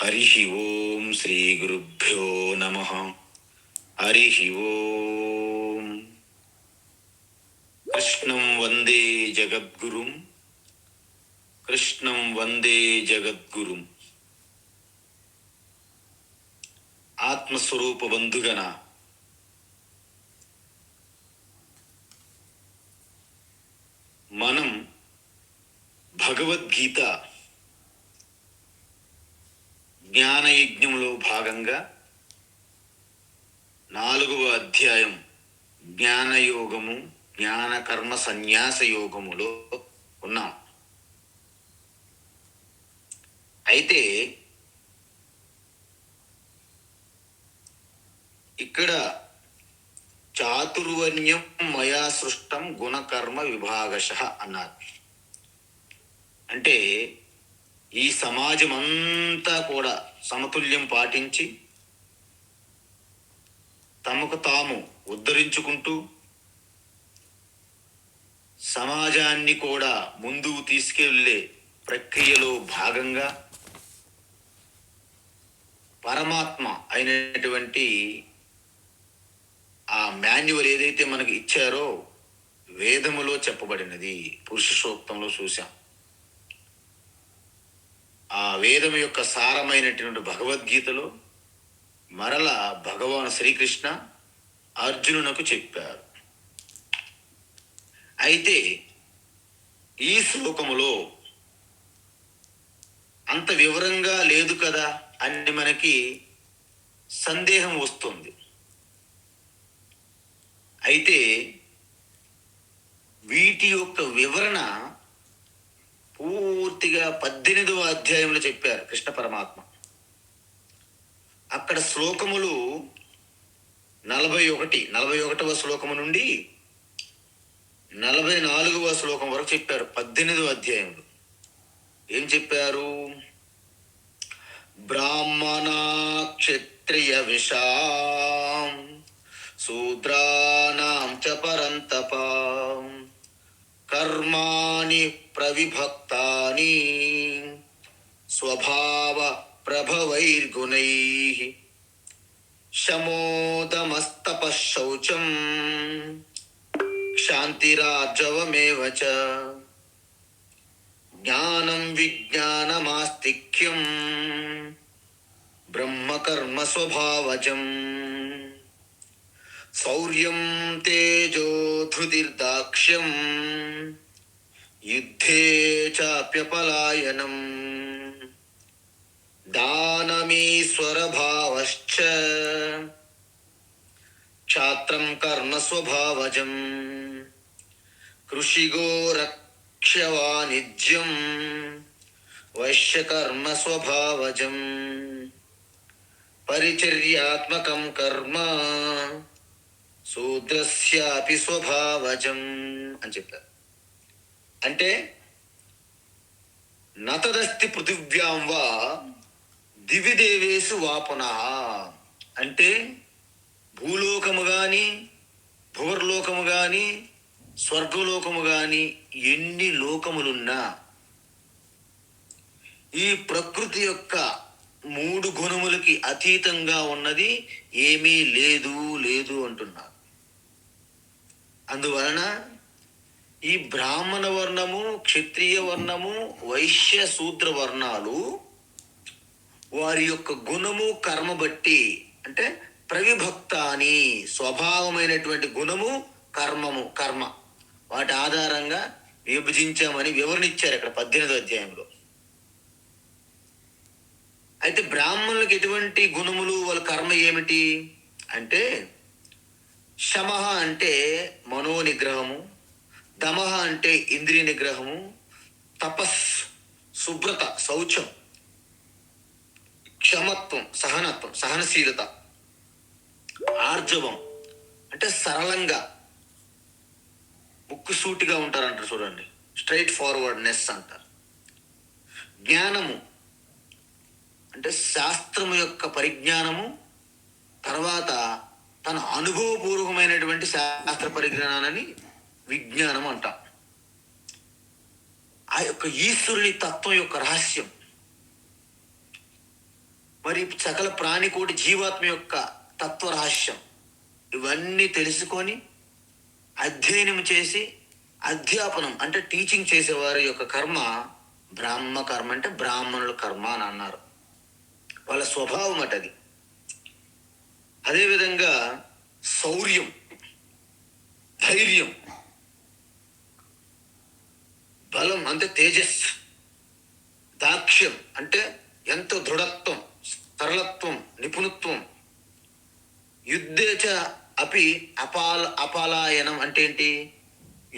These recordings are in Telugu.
హరి ఓం శ్రీ గురుభ్యో నమః. హరి ఓం. కృష్ణం వందే జగద్గురుం, కృష్ణం వందే జగద్గురుం. ఆత్మస్వరూప బంధుగణ, మనం భగవద్గీత జ్ఞానయజ్ఞంలో భాగంగా 4వ అధ్యాయం జ్ఞానయోగము, జ్ఞాన కర్మ సన్యాస యోగములో ఉన్నాం. అయితే ఇక్కడ చాతుర్వర్ణ్యం మయా సృష్టం గుణకర్మ విభాగశః అన్నారు. అంటే ఈ సమాజం అంతా కూడా సమతుల్యం పాటించి తమకు తాము ఉద్ధరించుకుంటూ సమాజాన్ని కూడా ముందుకు తీసుకెళ్లే ప్రక్రియలో భాగంగా పరమాత్మ అయినటువంటి ఆ మాన్యువల్ ఏదైతే మనకి ఇచ్చారో వేదములో చెప్పబడినది, పురుష సూక్తంలో చూశాం. ఆ వేదం యొక్క సారమైనటువంటి భగవద్గీతలో మరల భగవాన్ శ్రీకృష్ణ అర్జునునకు చెప్పారు. అయితే ఈ శ్లోకములో అంత వివరంగా లేదు కదా అని మనకి సందేహం వస్తుంది. అయితే వీటి యొక్క వివరణ పూర్తిగా 18వ అధ్యాయంలో చెప్పారు కృష్ణ పరమాత్మ. అక్కడ శ్లోకములు 41వ శ్లోకము నుండి 44వ శ్లోకం వరకు చెప్పారు. 18వ అధ్యాయంలో ఏం చెప్పారు? బ్రాహ్మణా క్షత్రియ విషాం శూద్రాణాం చ పరంతప కర్మాణి ప్రవిభక్తాని స్వభావ ప్రభవైర్గుణైః శమోదమస్తప శౌచం క్షాంతిరార్జవమేవ చ జ్ఞానం విజ్ఞానమాస్తిక్యం బ్రహ్మకర్మ స్వభావజం శౌర్యం తేజో ధృతిర్దాక్ష్యం యుద్ధే చాప్యపలాయనం దానమీశ్వరభావశ్చ క్షాత్రం కర్మ స్వభావజం కృషిగో రక్ష్యవాణిజ్యం వైశ్యకర్మ స్వభావజం పరిచర్యాత్మకం కర్మ శూద్రస్యాపి స్వభావజం అని చెప్పారు. అంటే నతదస్తి పృథివ్యాం వా దివిదేవేషు వా పునః, అంటే భూలోకము గాని భువర్లోకము గాని స్వర్గలోకము గాని ఎన్ని లోకములున్నా ఈ ప్రకృతి యొక్క 3 గుణములకి అతీతంగా ఉన్నది ఏమీ లేదు అంటున్నారు. అందువలన ఈ బ్రాహ్మణ వర్ణము, క్షత్రియ వర్ణము, వైశ్య శూద్ర వర్ణాలు వారి యొక్క గుణము కర్మ బట్టి, అంటే ప్రవిభక్తాని స్వభావమైనటువంటి గుణము కర్మ వాటి ఆధారంగా విభజించామని వివరణ ఇచ్చారు ఇక్కడ 18వ అధ్యాయంలో. అయితే బ్రాహ్మణులకు ఎటువంటి గుణములు, వాళ్ళ కర్మ ఏమిటి అంటే శమః అంటే మనోనిగ్రహము, దమః అంటే ఇంద్రియ నిగ్రహము, తపస్ శుభ్రత శౌచం, క్షమత్వం సహనశీలత, ఆర్జవం అంటే సరళంగా ముక్కుసూటిగా ఉంటారంటారు చూడండి, స్ట్రైట్ ఫార్వర్డ్నెస్ అంటారు. జ్ఞానము అంటే శాస్త్రము యొక్క పరిజ్ఞానము, తర్వాత తన అనుభవపూర్వకమైనటువంటి శాస్త్ర పరిజ్ఞానాన్ని విజ్ఞానం అంటాం. ఆ యొక్క ఈశ్వరుని తత్వం యొక్క రహస్యం. మరి సకల ప్రాణికోటి జీవాత్మ యొక్క తత్వరహస్యం ఇవన్నీ తెలుసుకొని అధ్యయనం చేసి అధ్యాపనం అంటే టీచింగ్ చేసేవారి యొక్క కర్మ బ్రాహ్మ కర్మ, అంటే బ్రాహ్మణుల కర్మ అని అన్నారు. వాళ్ళ స్వభావం అటది. అదేవిధంగా శౌర్యం, ధైర్యం, బలం అంటే తేజస్, దాక్ష్యం అంటే ఎంతో దృఢత్వం, సరళత్వం, నిపుణత్వం, యుద్ధేచ అపి అపాలాయనం అంటే ఏంటి?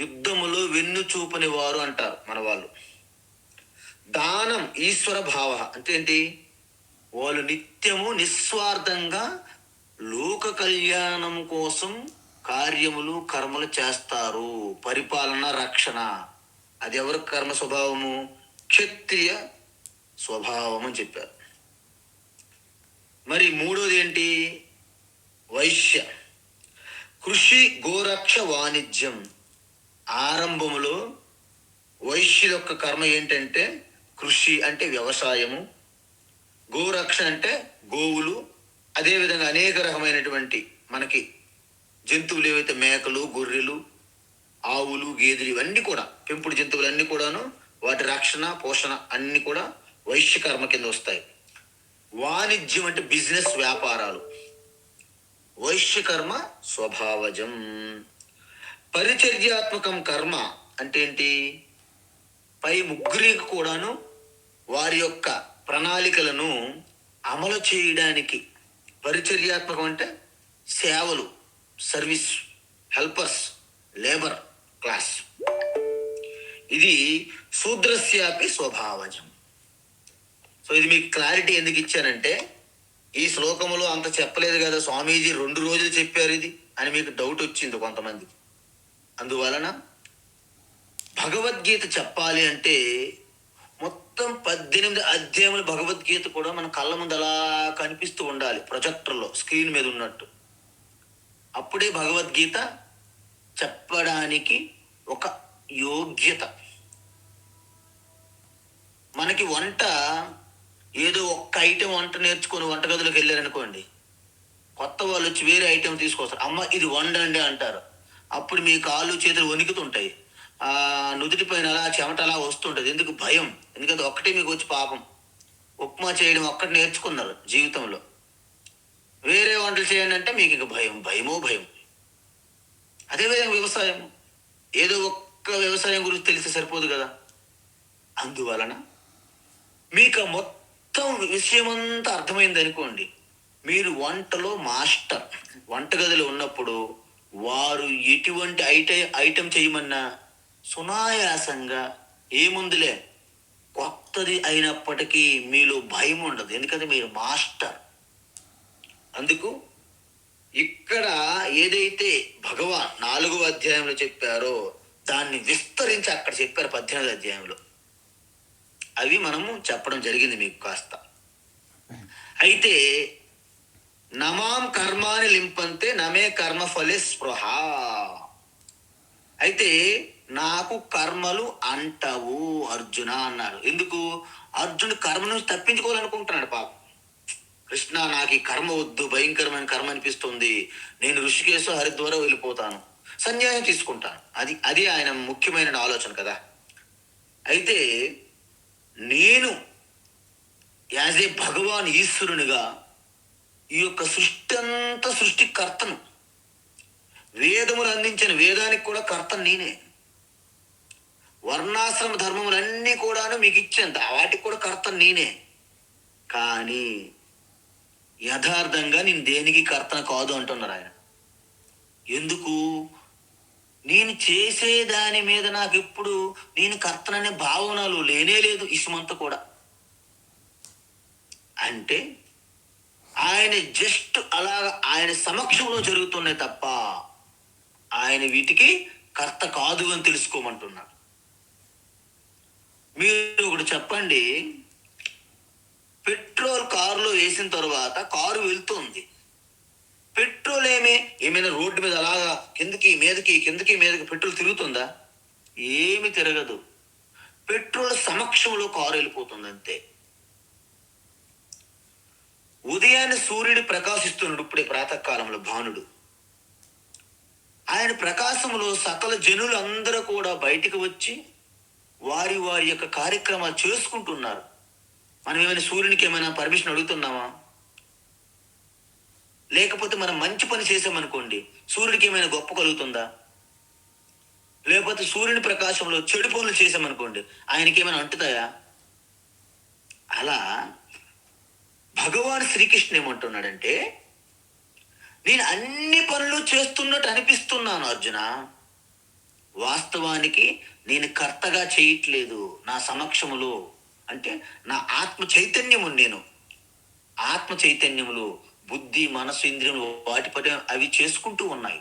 యుద్ధములో వెన్ను చూపని వారు అంటారు మన వాళ్ళు. దానం ఈశ్వర భావ అంటే ఏంటి? వాళ్ళు నిత్యము నిస్వార్థంగా లోక కళ్యాణం కోసం కార్యములు కర్మలు చేస్తారు. పరిపాలన, రక్షణ, అది ఎవరి కర్మ స్వభావము? క్షత్రియ స్వభావం అని చెప్పారు. మరి మూడోది ఏంటి? వైశ్య. కృషి, గోరక్ష, వాణిజ్యం. ఆరంభములో వైశ్యుల యొక్క కర్మ ఏంటంటే కృషి అంటే వ్యవసాయము, గోరక్ష అంటే గోవులు, అదేవిధంగా అనేక రకమైనటువంటి మనకి జంతువులు ఏవైతే మేకలు, గొర్రెలు, ఆవులు, గేదెలు ఇవన్నీ కూడా పెంపుడు జంతువులన్నీ కూడాను వాటి రక్షణ, పోషణ అన్ని కూడా వైశ్య కర్మ కింద వస్తాయి. వాణిజ్యం అంటే బిజినెస్, వ్యాపారాలు. వైశ్య కర్మ స్వభావజం. పరిచర్యాత్మకం కర్మ అంటే ఏంటి? పై ముగ్గురికి కూడాను వారి యొక్క ప్రణాళికలను అమలు చేయడానికి పరిచర్యాత్మకం అంటే సేవలు, సర్వీస్, హెల్పర్స్, లేబర్ క్లాస్. ఇది శూద్రస్యాపి స్వభావజం. సో ఇది మీకు క్లారిటీ ఎందుకు ఇచ్చానంటే, ఈ శ్లోకములో అంత చెప్పలేదు కదా స్వామీజీ, 2 రోజులు చెప్పారు ఇది అని మీకు డౌట్ వచ్చింది కొంతమంది. అందువలన భగవద్గీత చెప్పాలి అంటే మొత్తం 18 అధ్యాయముల భగవద్గీత కూడా మన కళ్ళ ముందు అలా కనిపిస్తూ ఉండాలి, ప్రొజెక్టర్లో స్క్రీన్ మీద ఉన్నట్టు. అప్పుడే భగవద్గీత చెప్పడానికి ఒక యోగ్యత. మనకి వంట ఏదో ఒక్క ఐటెం వంట నేర్చుకొని వంటగదిలోకి వెళ్ళారనుకోండి, కొత్త వాళ్ళు వచ్చి వేరే ఐటెం తీసుకొస్తారు. అమ్మ ఇది వండండి అంటారు. అప్పుడు మీ కాళ్ళు చేతులు వణుకుతుంటాయి, నుదుటి పైన అలా చెమట అలా వస్తుంటుంది. ఎందుకు? భయం. ఎందుకంటే ఒక్కటే మీకు వచ్చి పాపం ఉప్మా చేయడం ఒక్కటి నేర్చుకున్నారు జీవితంలో. వేరే వంటలు చేయండి అంటే మీకు ఇక భయమో భయం. అదేవిధంగా వ్యవసాయం, ఏదో ఒక్క వ్యవసాయం గురించి తెలిస్తే సరిపోదు కదా. అందువలన మీకు మొత్తం విషయమంతా అర్థమైంది అనుకోండి, మీరు వంటలో మాస్టర్. వంటగదిలో ఉన్నప్పుడు వారు ఎటువంటి ఐటెం చేయమన్నా సునాయాసంగా, ఏముందిలే కొత్తది అయినప్పటికీ మీలో భయం ఉండదు, ఎందుకంటే మీరు మాస్టర్. అందుకు ఇక్కడ ఏదైతే భగవాన్ 4వ అధ్యాయంలో చెప్పారో దాన్ని విస్తరించి అక్కడ చెప్పారు 18వ అధ్యాయంలో. అవి మనము చెప్పడం జరిగింది మీకు కాస్త. అయితే నమాం కర్మాని లింపంతే నమే కర్మ ఫలే స్పృహ. అయితే నాకు కర్మలు అంటవు అర్జున అన్నాడు. ఎందుకు? అర్జునుడు కర్మ నుంచి తప్పించుకోవాలనుకుంటున్నాడు పాపం. కృష్ణ, నాకు ఈ కర్మ వద్దు, భయంకరమైన కర్మ అనిపిస్తుంది, నేను ఋషికేశ హరిద్వార వెళ్ళిపోతాను, సన్యాసం తీసుకుంటాను. అది ఆయన ముఖ్యమైన ఆలోచన కదా. అయితే నేను యాజ్ ఏ భగవాన్ ఈశ్వరునిగా ఈ యొక్క సృష్టి అంతా సృష్టికర్తను, వేదములు అందించిన వేదానికి కూడా కర్తను నేనే, వర్ణాశ్రమ ధర్మములన్నీ కూడాను మీకు ఇచ్చేంత వాటికి కూడా కర్తను నేనే. కానీ యథార్థంగా నేను దేనికి కర్తను కాదు అంటున్నారు ఆయన. ఎందుకు? నేను చేసే దాని మీద నాకు ఎప్పుడు నేను కర్తననే భావనలు లేనే లేదు ఇసుమంతా కూడా. అంటే ఆయన జస్ట్ అలా ఆయన సమక్షంలో జరుగుతున్నాయి తప్ప ఆయన వీటికి కర్త కాదు అని తెలుసుకోమంటున్నాడు. మీరు ఒకటి చెప్పండి, పెట్రోల్ కారులో వేసిన తర్వాత కారు వెళ్తుంది, పెట్రోల్ ఏమైనా రోడ్డు మీద అలాగా కిందకి మీదకి పెట్రోల్ తిరుగుతుందా? ఏమి తిరగదు. పెట్రోల్ సమక్షంలో కారు వెళ్ళిపోతుంది అంతే. ఉదయాన్నే సూర్యుడు ప్రకాశిస్తున్నాడు, ఇప్పుడే ప్రాతకాలంలో భానుడు. ఆయన ప్రకాశంలో సకల జనులు అందరూ కూడా బయటికి వచ్చి వారి వారి యొక్క కార్యక్రమాలు చేసుకుంటున్నారు. మనం ఏమైనా సూర్యునికి ఏమైనా పర్మిషన్ అడుగుతున్నామా? లేకపోతే మనం మంచి పని చేసామనుకోండి, సూర్యుడికి ఏమైనా గొప్ప కలుగుతుందా? లేకపోతే సూర్యుని ప్రకాశంలో చెడు పనులు చేసామనుకోండి, ఆయనకి ఏమైనా అంటుతాయా? అలా భగవాన్ శ్రీకృష్ణ ఏమంటున్నాడంటే, నేను అన్ని పనులు చేస్తున్నట్టు అనిపిస్తున్నాను అర్జున, వాస్తవానికి నేను కర్తగా చేయట్లేదు. నా సమక్షములో అంటే నా ఆత్మ చైతన్యము, నేను ఆత్మ చైతన్యములు బుద్ధి మనసు ఇంద్రియములు వాటి పని అవి చేసుకుంటూ ఉన్నాయి.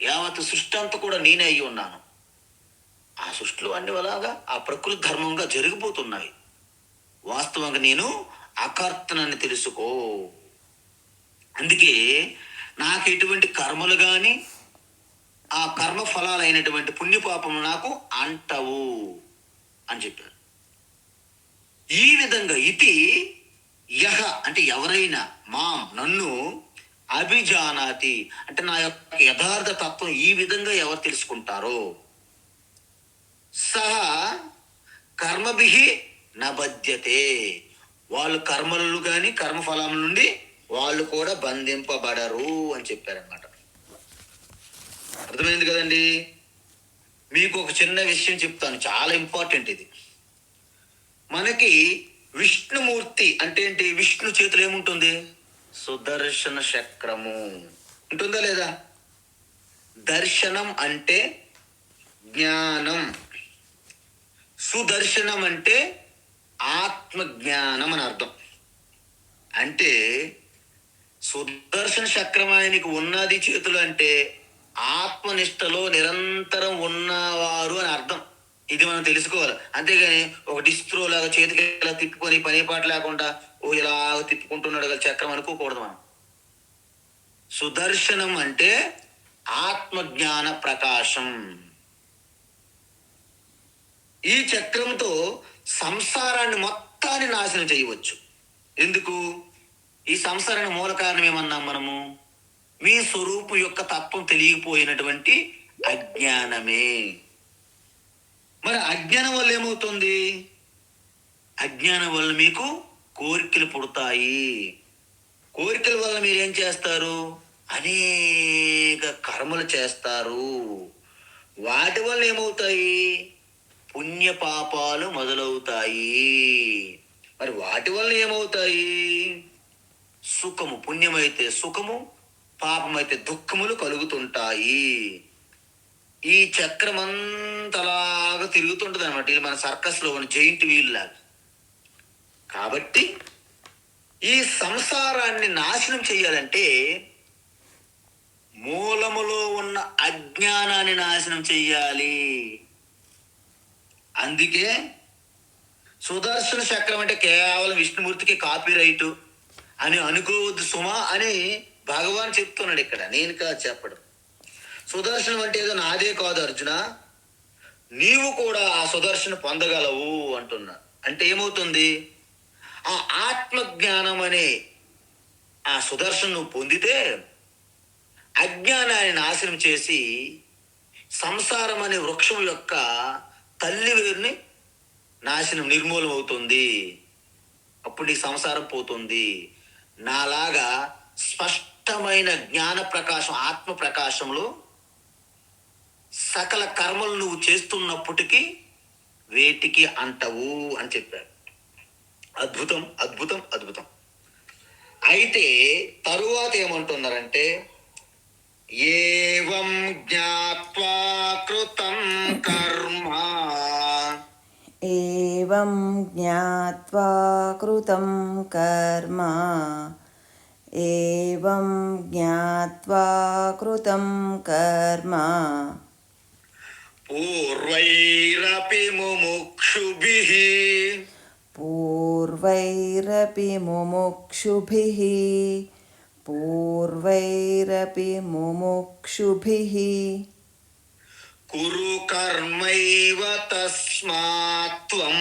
యావత్ సృష్టి అంతా కూడా నేనే అయ్యి ఉన్నాను. ఆ సృష్టిలో అన్ని అలాగా ఆ ప్రకృతి ధర్మంగా జరిగిపోతున్నాయి. వాస్తవంగా నేను అకర్తనని తెలుసుకో. అందుకే నాకు ఎటువంటి కర్మలు కానీ ఆ కర్మ ఫలాలైనటువంటి పుణ్యపాపము నాకు అంటవు అని చెప్పారు. ఈ విధంగా ఇది యహ అంటే ఎవరైనా మాం నన్ను అభిజానాతి అంటే నా యొక్క యథార్థ తత్వం ఈ విధంగా ఎవరు తెలుసుకుంటారో సహ కర్మభిహి నబధ్యతే, వాళ్ళు కర్మలు కానీ కర్మఫలం నుండి వాళ్ళు కూడా బంధింపబడరు అని చెప్పారనమాట. అర్థమైంది కదండి? మీకు ఒక చిన్న విషయం చెప్తాను, చాలా ఇంపార్టెంట్ ఇది. మనకి విష్ణుమూర్తి అంటే ఏంటి? విష్ణు చేతులు ఏముంటుంది? సుదర్శన చక్రము ఉంటుందా లేదా? దర్శనం అంటే జ్ఞానం, సుదర్శనం అంటే ఆత్మ జ్ఞానం అని అర్థం. అంటే సుదర్శన చక్రం ఆయనకి ఉన్నది చేతులు అంటే ఆత్మనిష్టలో నిరంతరం ఉన్నవారు అని అర్థం. ఇది మనం తెలుసుకోవాలి. అంతేగాని ఒక డిస్ప్రో లాగా చేతికి ఇలా తిప్పుకొని పని పాట లేకుండా ఓ ఇలా తిప్పుకుంటున్నాడు కదా చక్రం అనుకోకూడదు మనం. సుదర్శనం అంటే ఆత్మజ్ఞాన ప్రకాశం. ఈ చక్రంతో సంసారాన్ని మొత్తాన్ని నాశనం చేయవచ్చు. ఎందుకు? ఈ సంసారానికి మూల కారణం ఏమన్నాం మనము? మీ స్వరూపు యొక్క తత్వం తెలియకపోయినటువంటి అజ్ఞానమే. మరి అజ్ఞానం వల్ల ఏమవుతుంది? అజ్ఞానం వల్ల మీకు కోరికలు పుడతాయి. కోరికల వల్ల మీరు ఏం చేస్తారు? అనేక కర్మలు చేస్తారు. వాటి వల్ల ఏమవుతాయి? పుణ్య పాపాలు మొదలవుతాయి. మరి వాటి వల్ల ఏమవుతాయి? సుఖము, పుణ్యమైతే సుఖము, పాపమైతే దుఃఖములు కలుగుతుంటాయి. ఈ చక్రం అంతలాగా తిరుగుతుంటది అనమాట. ఇది మన సర్కస్ లో ఉన్న జైంట్ వీల్ లాగా. కాబట్టి ఈ సంసారాన్ని నాశనం చేయాలంటే మూలములో ఉన్న అజ్ఞానాన్ని నాశనం చెయ్యాలి. అందుకే సుదర్శన చక్రం అంటే కేవలం విష్ణుమూర్తికి కాపీ రైటు అని అనుకోవద్దు సుమా అని భగవాన్ చెప్తున్నాడు ఇక్కడ, నేను కాదు చెప్పడం. సుదర్శనం అంటే ఏదో నాదే కాదు అర్జున, నీవు కూడా ఆ సుదర్శన పొందగలవు అంటున్నా. అంటే ఏమవుతుంది? ఆ ఆత్మజ్ఞానం అనే ఆ సుదర్శనం నువ్వు పొందితే అజ్ఞానాన్ని నాశనం చేసి సంసారం అనే వృక్షం యొక్క తల్లి వేరుని నాశనం నిర్మూలం అవుతుంది. అప్పుడు నీ సంసారం పోతుంది. నాలాగా స్పష్టమైన జ్ఞాన ప్రకాశం, ఆత్మ ప్రకాశంలో సకల కర్మలు నువ్వు చేస్తున్నప్పటికీ వేటికి అంటవు అని చెప్పారు. అద్భుతం అద్భుతం అద్భుతం. అయితే తరువాత ఏమంటున్నారంటే ఏవం జ్ఞాత్వా కృతం కర్మ, ఏవం జ్ఞాత్వా కృతం కర్మ, ఏవం జ్ఞాత్వా కృతం కర్మ పూర్వైరపి ముముక్షుభిః, పూర్వైరపి ముముక్షుభిః, పూర్వైరపి ముముక్షుభిః కురు కర్మైవ తస్మాత్ త్వం,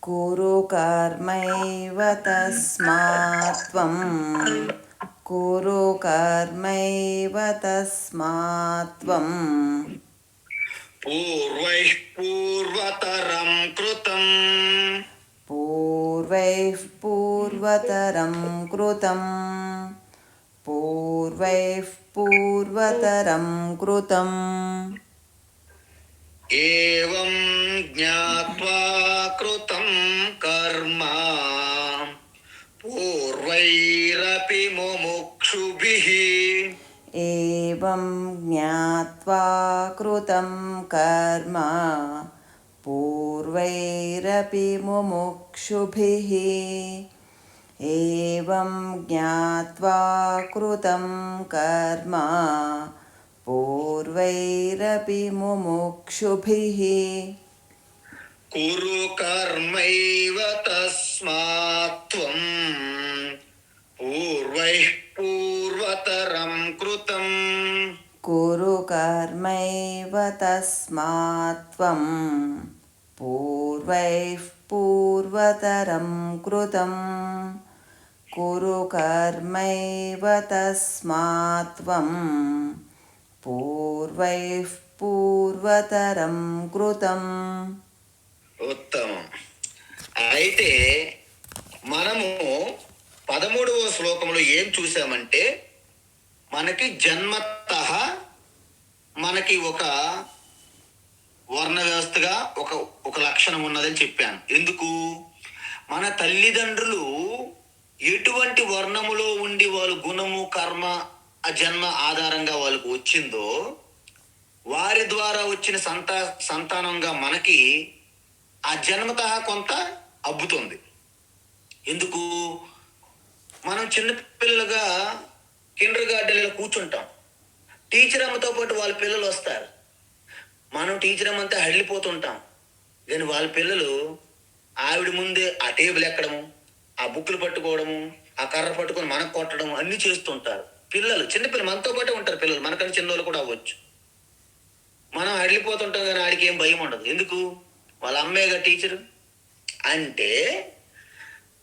కురు కర్మైవ తస్మాత్ త్వం కురు కర్మైవ తస్మాత్ త్వం పూర్వైః పూర్వతరం కృతం పూర్వైః పూర్వతరం కృతం పూర్వైః పూర్వతరం కృతం ఏవం జ్ఞాత్వా కృతం కర్మ పూర్వైరపి ముముక్షుభిః ఏవం జ్ఞాత్వా కృతం కర్మ పూర్వైరపి ముముక్షుభిః ఏవం జ్ఞాత్వా కృతం కర్మ పూర్వైరపి ముముక్షుభిః కురు కర్మైవ తస్మాత్ త్వం పూర్వైః పూర్వతరం కృతం కురు కర్మైవ తస్మాత్ త్వం పూర్వైః పూర్వతరం కృతం కురు కర్మైవ తస్మాత్ త్వం పూర్వైః పూర్వతరం కృతం. ఉత్తమం. అయితే మనము 13వ శ్లోకంలో ఏం చూసామంటే మనకి జన్మతః మనకి ఒక వర్ణ వ్యవస్థగా ఒక లక్షణం ఉన్నదని చెప్పాను. ఎందుకు? మన తల్లిదండ్రులు ఎటువంటి వర్ణములో ఉండి వాళ్ళు గుణము కర్మ ఆ జన్మ ఆధారంగా వాళ్ళకు వచ్చిందో వారి ద్వారా వచ్చిన సంతానంగా మనకి ఆ జన్మతః కొంత అబ్బుతుంది. ఎందుకు? మనం చిన్నపిల్లలుగా కిండర్ గార్డెన్లో కూర్చుంటాం. టీచర్ అమ్మతో పాటు వాళ్ళ పిల్లలు వస్తారు. మనం టీచర్ అమ్మంతా హళ్ళిపోతుంటాం. కానీ వాళ్ళ పిల్లలు ఆవిడ ముందే ఆ టేబుల్ ఎక్కడము, ఆ బుక్కులు పట్టుకోవడము, ఆ కర్ర పట్టుకొని మనకు కొట్టడం అన్నీ చేస్తుంటారు. పిల్లలు చిన్నపిల్లలు మనతో పాటే ఉంటారు. పిల్లలు మనకన్నా చిన్నోళ్ళు కూడా అవ్వచ్చు. మనం హళ్ళిపోతుంటాం కానీ ఆడికి ఏం భయం ఉండదు. ఎందుకు? వాళ్ళ అమ్మేగా టీచరు. అంటే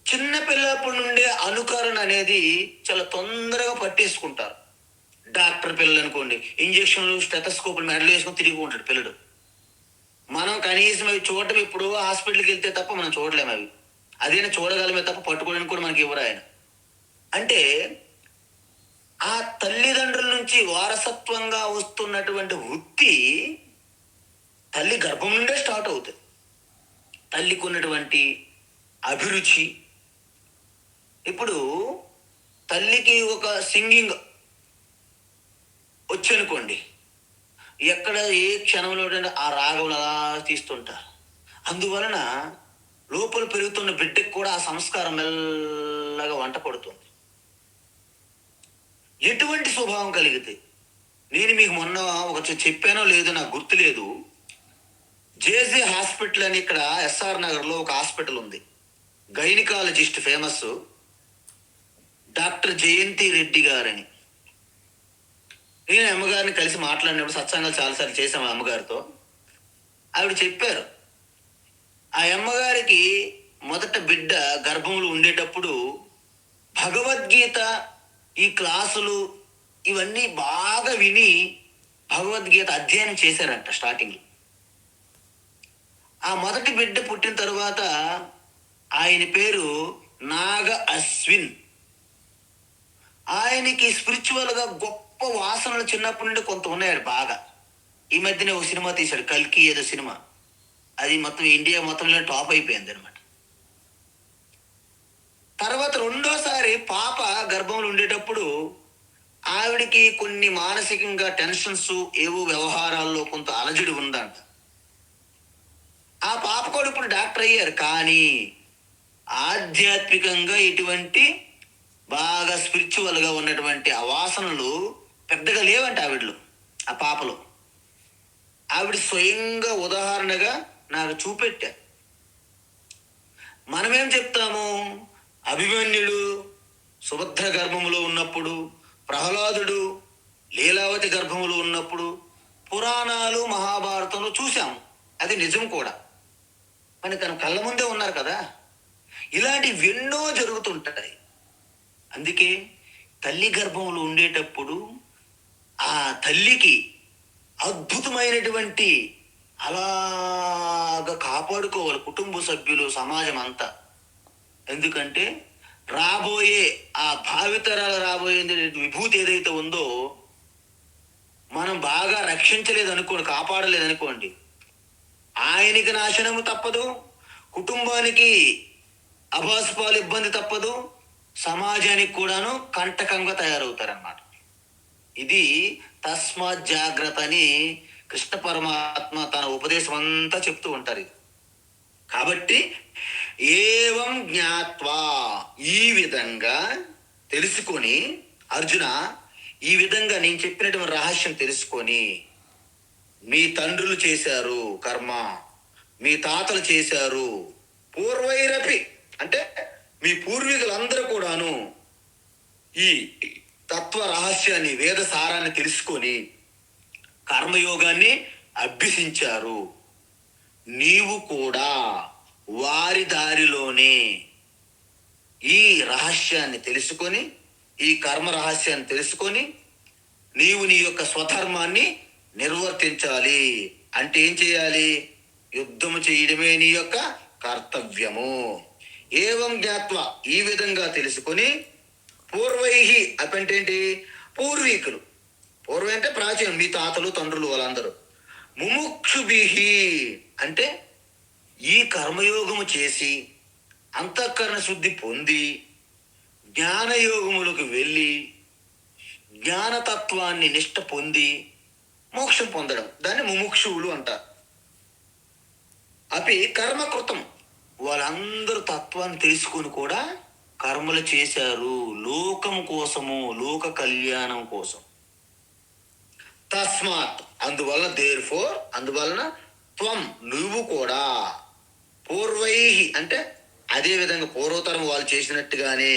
చిన్న పిల్లప్పటి నుండే అనుకరణ అనేది చాలా తొందరగా పట్టేసుకుంటారు. డాక్టర్ పిల్లలు అనుకోండి, ఇంజక్షన్లు స్టెథోస్కోపులు మెడలు వేసుకొని తిరిగి ఉంటాడు పిల్లడు. మనం కనీసం అవి చూడటం ఇప్పుడు హాస్పిటల్కి వెళ్తే తప్ప మనం చూడలేము. అవి అదేనా చూడగలమే తప్ప పట్టుకోవడానికి కూడా మనకి ఇవ్వరు ఆయన. అంటే ఆ తల్లిదండ్రుల నుంచి వారసత్వంగా వస్తున్నటువంటి వృత్తి తల్లి గర్భం నుండే స్టార్ట్ అవుతుంది. తల్లికి ఉన్నటువంటి అభిరుచి. ఇప్పుడు తల్లికి ఒక సింగింగ్ వచ్చనుకోండి, ఎక్కడ ఏ క్షణంలో ఆ రాగం అలా తీస్తుంటారు. అందువలన లోపల పెరుగుతున్న బిడ్డకు కూడా ఆ సంస్కారం మెల్లగా వంట పడుతుంది. ఎటువంటి స్వభావం కలిగితే, నేను మీకు మొన్న ఒక చెప్పానో లేదో నాకు గుర్తులేదు. జేజే హాస్పిటల్ అని ఇక్కడ ఎస్ఆర్ నగర్లో ఒక హాస్పిటల్ ఉంది. గైనకాలజిస్ట్ ఫేమస్ డాక్టర్ జయంతి రెడ్డి గారని. నేను అమ్మగారిని కలిసి మాట్లాడినప్పుడు సత్సంగాలు చాలాసార్లు చేశాము అమ్మగారితో. ఆవిడ చెప్పారు, ఆ అమ్మగారికి మొదట బిడ్డ గర్భంలో ఉండేటప్పుడు భగవద్గీత ఈ క్లాసులు ఇవన్నీ బాగా విని భగవద్గీత అధ్యయనం చేశారంట స్టార్టింగ్. ఆ మొదటి బిడ్డ పుట్టిన తర్వాత ఆయన పేరు నాగ అశ్విన్. ఆయనకి స్పిరిచువల్గా గొప్ప వాసనలు చిన్నప్పటి నుండి కొంత ఉన్నాడు బాగా. ఈ మధ్యనే ఒక సినిమా తీశాడు, కల్కి ఏదో సినిమా. అది మొత్తం ఇండియా మొత్తంలో టాప్ అయిపోయింది అనమాట. తర్వాత రెండోసారి పాప గర్భంలో ఉండేటప్పుడు ఆవిడికి కొన్ని మానసికంగా టెన్షన్స్, ఏవో వ్యవహారాల్లో కొంత అలజడి ఉందంట. ఆ పాప కూడా ఇప్పుడు డాక్టర్ అయ్యారు. కానీ ఆధ్యాత్మికంగా ఇటువంటి బాగా స్పిరిచువల్గా ఉన్నటువంటి ఆ వాసనలు పెద్దగా లేవంట ఆవిడలో, ఆ పాపలో. ఆవిడ స్వయంగా ఉదాహరణగా నాకు చూపెట్టా. మనమేం చెప్తాము? అభిమన్యుడు సుభద్ర గర్భములో ఉన్నప్పుడు, ప్రహ్లాదుడు లీలావతి గర్భములో ఉన్నప్పుడు పురాణాలు మహాభారతంలో చూసాము. అది నిజం కూడా. మన తన కళ్ళ ముందే ఉన్నారు కదా. ఇలాంటివి ఎన్నో జరుగుతుంటాయి. అందుకే తల్లి గర్భంలో ఉండేటప్పుడు ఆ తల్లికి అద్భుతమైనటువంటి అలాగ కాపాడుకోవాలి కుటుంబ సభ్యులు, సమాజం అంతా. ఎందుకంటే రాబోయే ఆ భావితరాలు రాబోయే విభూతి ఏదైతే ఉందో మనం బాగా రక్షించలేదనుకోండి, కాపాడలేదనుకోండి, ఆయనకి నాశనము తప్పదు, కుటుంబానికి అభాసుపాలు ఇబ్బంది తప్పదు, సమాజానికి కూడాను కంటకంగా తయారవుతారన్నమాట. ఇది తస్మాత్ జాగ్రత్త అని కృష్ణ పరమాత్మ తన ఉపదేశం అంతా చెప్తూ ఉంటారు. కాబట్టి ఏవం జ్ఞాత్వా, ఈ విధంగా తెలుసుకొని అర్జున, ఈ విధంగా నేను చెప్పినటువంటి రహస్యం తెలుసుకొని, మీ తండ్రులు చేశారు కర్మ, మీ తాతలు చేశారు, పూర్వైరపి అంటే మీ పూర్వీకులందరూ కూడాను ఈ తత్వ రహస్యాన్ని, వేద సారాన్ని తెలుసుకొని కర్మయోగాన్ని అభ్యసించారు. నీవు కూడా వారి దారిలోనే ఈ రహస్యాన్ని తెలుసుకొని, ఈ కర్మ రహస్యాన్ని తెలుసుకొని నీవు నీ యొక్క స్వధర్మాన్ని నిర్వర్తించాలి. అంటే ఏం చేయాలి? యుద్ధము చేయడమే నీ యొక్క కర్తవ్యము. ఏవం జ్ఞాత్వ, ఈ విధంగా తెలుసుకొని, పూర్వైహి అంటే ఏంటి? పూర్వీకులు. పూర్వం అంటే ప్రాచీనం, మీ తాతలు తండ్రులు వాళ్ళందరూ. ముముక్షుభిహి అంటే ఈ కర్మయోగము చేసి అంతఃకరణ శుద్ధి పొంది జ్ఞానయోగములకు వెళ్ళి జ్ఞానతత్వాన్ని నిష్ట పొంది మోక్షం పొందడం, దాన్ని ముముక్షువులు అంటారు. అవి కర్మకృతం, వాళ్ళందరూ తత్వాన్ని తెలుసుకుని కూడా కర్మలు చేశారు లోకం కోసము, లోక కళ్యాణం కోసం. తస్మాత్ అందువలన, దేర్ ఫోర్ అందువలన, త్వం నువ్వు కూడా, పూర్వైహి అంటే అదే విధంగా పూర్వతరం వాళ్ళు చేసినట్టుగానే,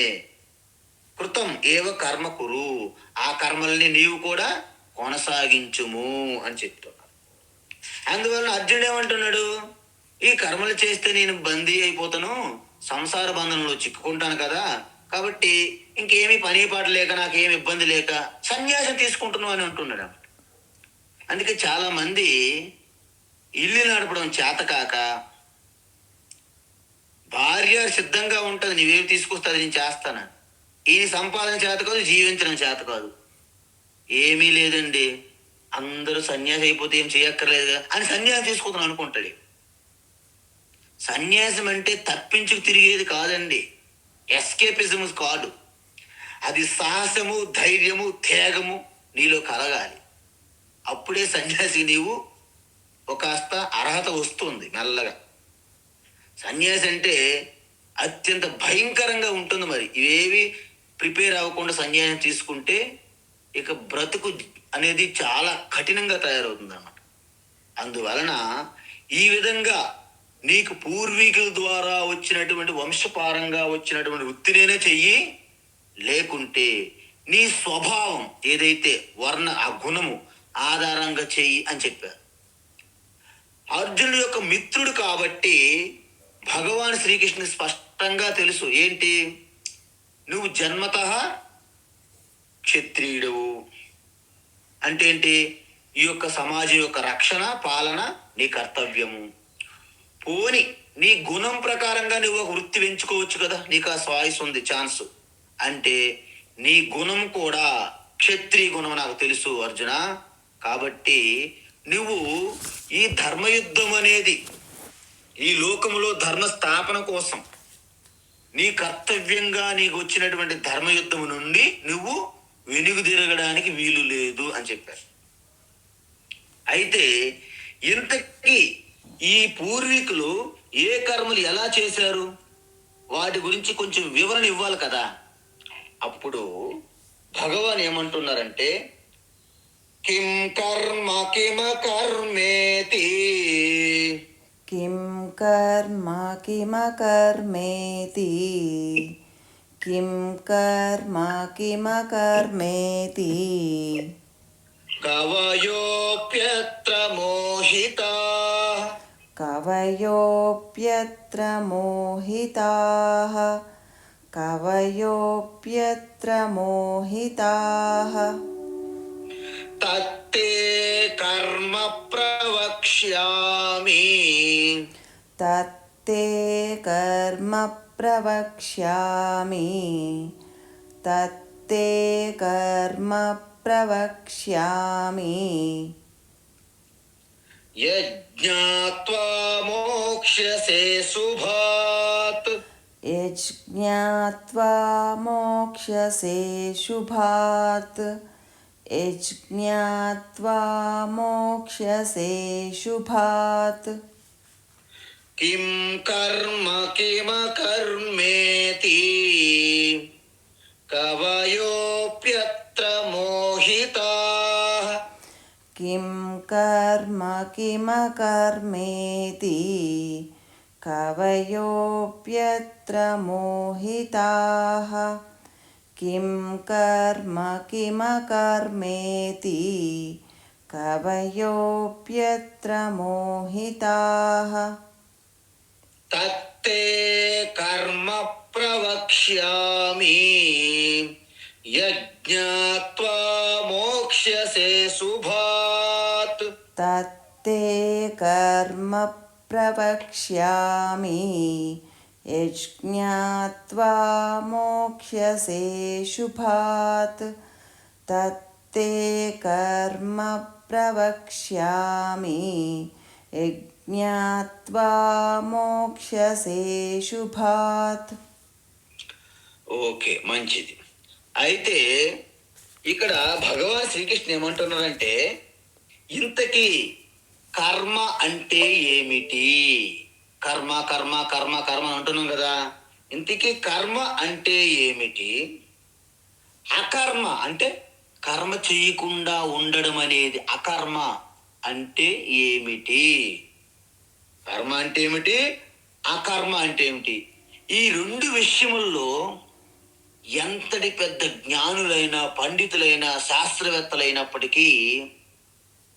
కృతం ఏవ కర్మ కురు, ఆ కర్మల్ని నీవు కూడా కొనసాగించుము అని చెప్తున్నాడు. అందువలన అర్జునుడు ఏమంటున్నాడు? ఈ కర్మలు చేస్తే నేను బందీ అయిపోతాను, సంసార బంధంలో చిక్కుకుంటాను కదా, కాబట్టి ఇంకేమీ పని పాట లేక, నాకేమి ఇబ్బంది లేక సన్యాసం తీసుకుంటున్నావు అని అంటున్నాడు. అందుకే చాలా మంది ఇల్లు నడపడం చేతకాక, భార్య సిద్ధంగా ఉంటుంది, నీవేమి తీసుకొస్తుంది నేను చేస్తాను, ఈ సంపాదన చేత కాదు, జీవించడం చేత కాదు, ఏమీ లేదండి అందరూ సన్యాసి అయిపోతే ఏం చేయక్కర్లేదు అని సన్యాసం తీసుకుంటాను అనుకుంటాడు. సన్యాసం అంటే తప్పించుకు తిరిగేది కాదండి, ఎస్కేపిజం కాదు. అది సాహసము, ధైర్యము, త్యాగము నీలో కలగాలి. అప్పుడే సన్యాసి నీవు కాస్త అర్హత వస్తుంది మెల్లగా. సన్యాసి అంటే అత్యంత భయంకరంగా ఉంటుంది. మరి ఇవేవి ప్రిపేర్ అవ్వకుండా సన్యాసం తీసుకుంటే ఇక బ్రతుకు అనేది చాలా కఠినంగా తయారవుతుంది అన్నమాట. అందువలన ఈ విధంగా నీకు పూర్వీకుల ద్వారా వచ్చినటువంటి, వంశపారంగా వచ్చినటువంటి వృత్తినేనే చెయ్యి, లేకుంటే నీ స్వభావం ఏదైతే వర్ణ, ఆ గుణము ఆధారంగా చెయ్యి అని చెప్పారు. అర్జునుడు యొక్క మిత్రుడు కాబట్టి భగవాన్ శ్రీకృష్ణుని స్పష్టంగా తెలుసు ఏంటి, నువ్వు జన్మతః క్షత్రియుడు అంటే ఏంటి, ఈ యొక్క సమాజం యొక్క రక్షణ, పాలన నీ కర్తవ్యము. పోని నీ గుణం ప్రకారంగా నువ్వు ఒక వృత్తి ఎంచుకోవచ్చు కదా, నీకు ఆ చాయిస్ ఉంది, ఛాన్స్. అంటే నీ గుణం కూడా క్షత్రియ గుణం నాకు తెలుసు అర్జున. కాబట్టి నువ్వు ఈ ధర్మయుద్ధం అనేది, ఈ లోకములో ధర్మ స్థాపన కోసం నీ కర్తవ్యంగా నీకు వచ్చినటువంటి ధర్మయుద్ధము నుండి నువ్వు వెనుగు తిరగడానికి వీలు లేదు అని చెప్పారు. అయితే ఇంతకీ ఈ పూర్వీకులు ఏ కర్మలు ఎలా చేశారు, వాటి గురించి కొంచెం వివరణ ఇవ్వాలి కదా. అప్పుడు భగవాన్ ఏమంటున్నారంటే, కిం కర్మ కిమ కర్మేతి, కిం కర్మ కిమ కర్మేతి, కిం కర్మ కిమ కర్మేతి, కవయోప్యత్ర మోహితా, కవయోప్యత్ర కవయోప్యత్ర మోహితాః కవయోప్యత్ర మోహితాః తత్తే కర్మ ప్రవక్ష్యామి తత్తే కర్మ ప్రవక్ష్యామి తత్తే కర్మ ప్రవక్ష్యామి యజ్ఞాత్వా మోక్ష్యసే శుభాత్ యజ్ఞాత్వా మోక్ష్యసే శుభాత్ యజ్ఞాత్వా మోక్ష్యసే శుభాత్ కిం కర్మ కిమకర్మేతి కవయోప్యత్ర మోహితాః కిం కర్మ కిమకర్మేతి కవయోప్యత్ర మోహితాః కిం కర్మ కిమకర్మేతి కవయోప్యత్ర మోహితాః తత్తే కర్మ ప్రవక్ష్యామి యజ్ఞాత్వా మోక్ష్యసే శుభాత్ తత్తే కర్మ ప్రవక్ష్యామి యజ్ఞాత్వా మోక్ష్యసే శుభాత్ తత్తే కర్మ ప్రవక్ష్యామి యజ్ఞాత్వా మోక్ష్యసే శుభాత్. ఓకే, మంచిది. అయితే ఇక్కడ భగవాన్ శ్రీకృష్ణ ఏమంటున్నారంటే, ఇంతకీ కర్మ అంటే ఏమిటి? కర్మ కర్మ కర్మ కర్మ అంటున్నాం కదా, ఇంతకీ కర్మ అంటే ఏమిటి? అకర్మ అంటే కర్మ చేయకుండా ఉండడం అనేది అకర్మ అంటే ఏమిటి? కర్మ అంటే ఏమిటి, అకర్మ అంటే ఏమిటి? ఈ రెండు విషయముల్లో ఎంతటి పెద్ద జ్ఞానులైన పండితులైన శాస్త్రవేత్తలైనప్పటికీ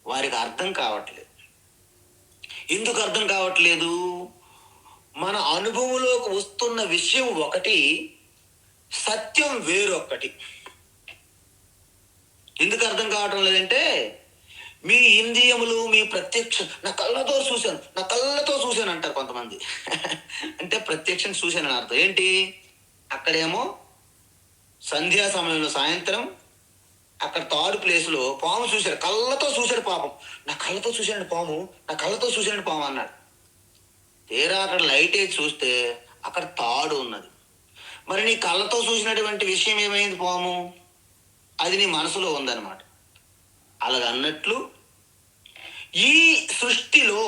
వారికి అర్థం కావట్లేదు. ఎందుకు అర్థం కావట్లేదు? మన అనుభవంలోకి వస్తున్న విషయం ఒకటి, సత్యం వేరొక్కటి. ఎందుకు అర్థం కావటం లేదంటే, మీ ఇంద్రియములు మీ ప్రత్యక్ష నా కళ్ళతో చూశాను అంటారు కొంతమంది. అంటే ప్రత్యక్షం చూశానని అర్థం ఏంటి? అక్కడేమో సంధ్యా సమయంలో సాయంత్రం అక్కడ థర్డ్ ప్లేస్లో పాము చూశాడు, కళ్ళతో చూశాడు. పాపం, నా కళ్ళతో చూశాడు పాము అన్నాడు. తీరా అక్కడ లైట్ వేసి చూస్తే అక్కడ తాడు ఉన్నది. మరి నీ కళ్ళతో చూసినటువంటి విషయం ఏమైంది? పాము, అది నీ మనసులో ఉందన్నమాట. అలాగన్నట్లు ఈ సృష్టిలో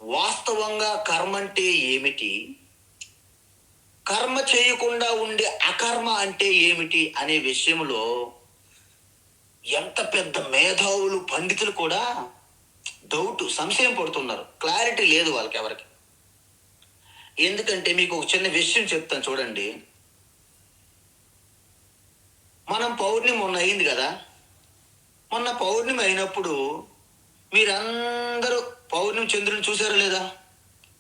వాస్తవంగా కర్మ అంటే ఏమిటి, కర్మ చేయకుండా ఉండే అకర్మ అంటే ఏమిటి అనే విషయంలో ఎంత పెద్ద మేధావులు పండితులు కూడా సంశయం పడుతున్నారు. క్లారిటీ లేదు వాళ్ళకి ఎవరికి. ఎందుకంటే మీకు ఒక చిన్న విషయం చెప్తాను చూడండి. మనం పౌర్ణమి మొన్న అయింది కదా, మొన్న పౌర్ణమి అయినప్పుడు మీరందరూ పౌర్ణమి చంద్రుని చూసారా లేదా?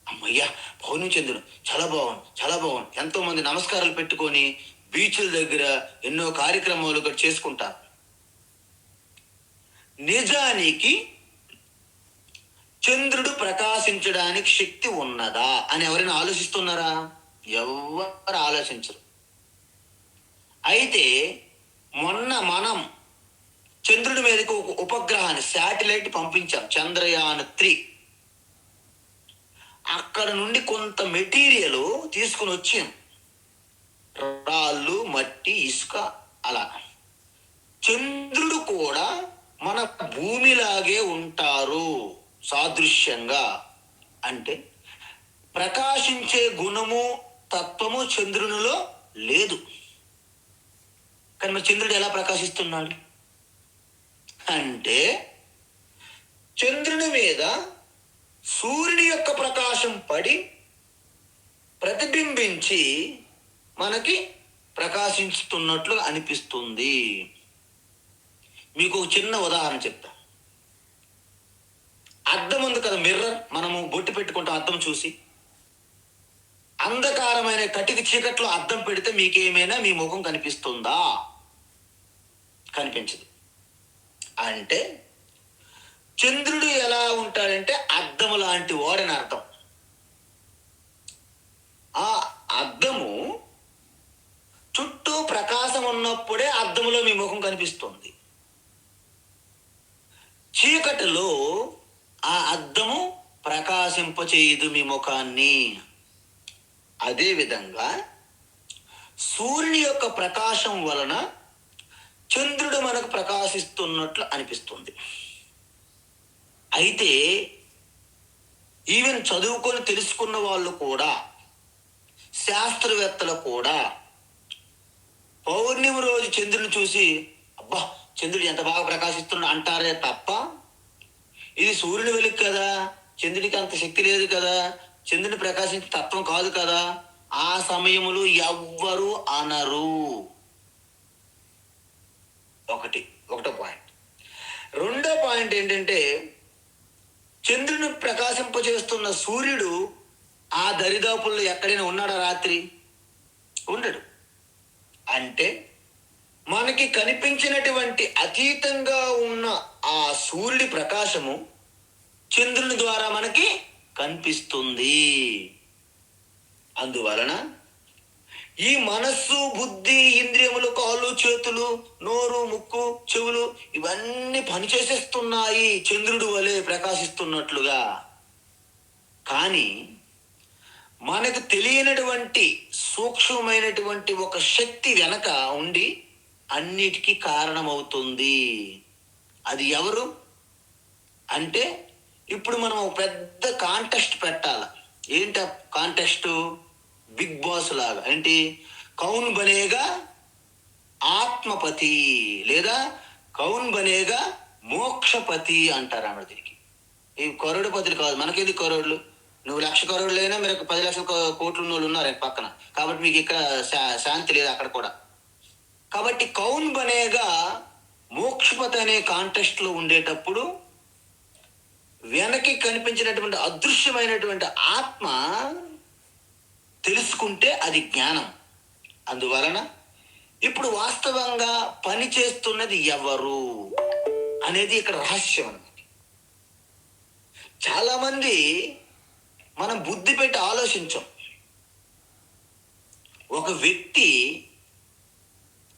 అమ్మయ్యా, పౌర్ణమి చంద్రుడు చాలా బాగుంది. ఎంతో మంది నమస్కారాలు పెట్టుకొని బీచ్ల దగ్గర ఎన్నో కార్యక్రమాలు కూడా చేసుకుంటారు. నిజానికి చంద్రుడు ప్రకాశించడానికి శక్తి ఉన్నదా అని ఎవరైనా ఆలోచిస్తున్నారా? ఎవరు ఆలోచించరు. అయితే మొన్న మనం చంద్రుడి మీదకి ఒక ఉపగ్రహాన్ని, శాటిలైట్ పంపించాం, చంద్రయాన్-3. అక్కడ నుండి కొంత మెటీరియల్ తీసుకుని వచ్చాం, రాళ్ళు, మట్టి, ఇసుక. అలా చంద్రుడు కూడా మన భూమిలాగే ఉంటారు సాదృశ్యంగా. అంటే ప్రకాశించే గుణము, తత్వము చంద్రునిలో లేదు. కానీ మరి చంద్రుడు ఎలా ప్రకాశిస్తున్నాడు అంటే, చంద్రుని మీద సూర్యుని యొక్క ప్రకాశం పడి ప్రతిబింబించి మనకి ప్రకాశిస్తున్నట్లు అనిపిస్తుంది. మీకు ఒక చిన్న ఉదాహరణ చెప్తా. అద్దం ఉంది కదా మిర్రర్, మనము బొట్టు పెట్టుకుంటాం అద్దం చూసి. అంధకారమైన కటిక చీకట్లో అద్దం పెడితే మీకేమైనా మీ ముఖం కనిపిస్తుందా? కనిపించదు. అంటే చంద్రుడు ఎలా ఉంటాడంటే అద్దము లాంటి వాడని అర్థం. ఆ అద్దము చుట్టూ ప్రకాశం ఉన్నప్పుడే అద్దములో మీ ముఖం కనిపిస్తుంది. చీకటిలో ఆ అద్దము ప్రకాశింపచేయదు మీ ముఖాన్ని. అదేవిధంగా సూర్యుని యొక్క ప్రకాశం వలన చంద్రుడు మనకు ప్రకాశిస్తున్నట్లు అనిపిస్తుంది. అయితే ఈవెన్ చదువుకొని తెలుసుకున్న వాళ్ళు కూడా, శాస్త్రవేత్తలు కూడా పౌర్ణమి రోజు చంద్రుని చూసి అబ్బా చంద్రుడు ఎంత బాగా ప్రకాశిస్తున్నా అంటారే తప్ప, ఇది సూర్యుని వెలుగు కదా, చంద్రుడికి అంత శక్తి లేదు కదా, చంద్రుని ప్రకాశించే తత్వం కాదు కదా, ఆ సమయములో ఎవ్వరు అనరు. ఒకటో పాయింట్. రెండో పాయింట్ ఏంటంటే చంద్రుని ప్రకాశింపచేస్తున్న సూర్యుడు ఆ దరిదాపుల్లో ఎక్కడైనా ఉన్నాడా రాత్రి? ఉండడు. అంటే మనకి కనిపించినటువంటి అతీతంగా ఉన్న ఆ సూర్యుడి ప్రకాశము చంద్రుని ద్వారా మనకి కనిపిస్తుంది. అందువలన ఈ మనస్సు, బుద్ధి, ఇంద్రియములు, కాళ్ళు, చేతులు, నోరు, ముక్కు, చెవులు ఇవన్నీ పనిచేసేస్తున్నాయి చంద్రుడు వలె ప్రకాశిస్తున్నట్లుగా. కానీ మనకు తెలియనటువంటి సూక్ష్మమైనటువంటి ఒక శక్తి వెనక ఉండి అన్నిటికీ కారణమవుతుంది. అది ఎవరు అంటే, ఇప్పుడు మనం ఒక పెద్ద కాంటెస్ట్ పెట్టాలి. ఏంటి కాంటెస్ట్? బిగ్ బాస్ లాగా. ఏంటి? కౌన్ బనేగా ఆత్మపతి లేదా కౌన్ బనేగా మోక్షపతి అంటారు అన్నమాట. దీనికి ఈ కరోడుపతులు కాదు. మనకేది కరోడ్లు? నువ్వు 1,00,000 కరోడ్లైనా మీరు 10 లక్షల కోట్లు ఉన్న వాళ్ళు ఉన్నారు పక్కన. కాబట్టి మీకు ఇక్కడ శాంతి లేదు అక్కడ కూడా. కాబట్టి కౌన్ బనేగా మోక్షపతి అనే కాంటెస్ట్ లో ఉండేటప్పుడు వెనక్కి కనిపించినటువంటి అదృశ్యమైనటువంటి ఆత్మ తెలుసుకుంటే అది జ్ఞానం. అందువలన ఇప్పుడు వాస్తవంగా పని చేస్తున్నది ఎవరు అనేది ఇక్కడ రహస్యం అన్నమాట. చాలా మంది మనం బుద్ధి పెట్టి ఆలోచించాం. ఒక వ్యక్తి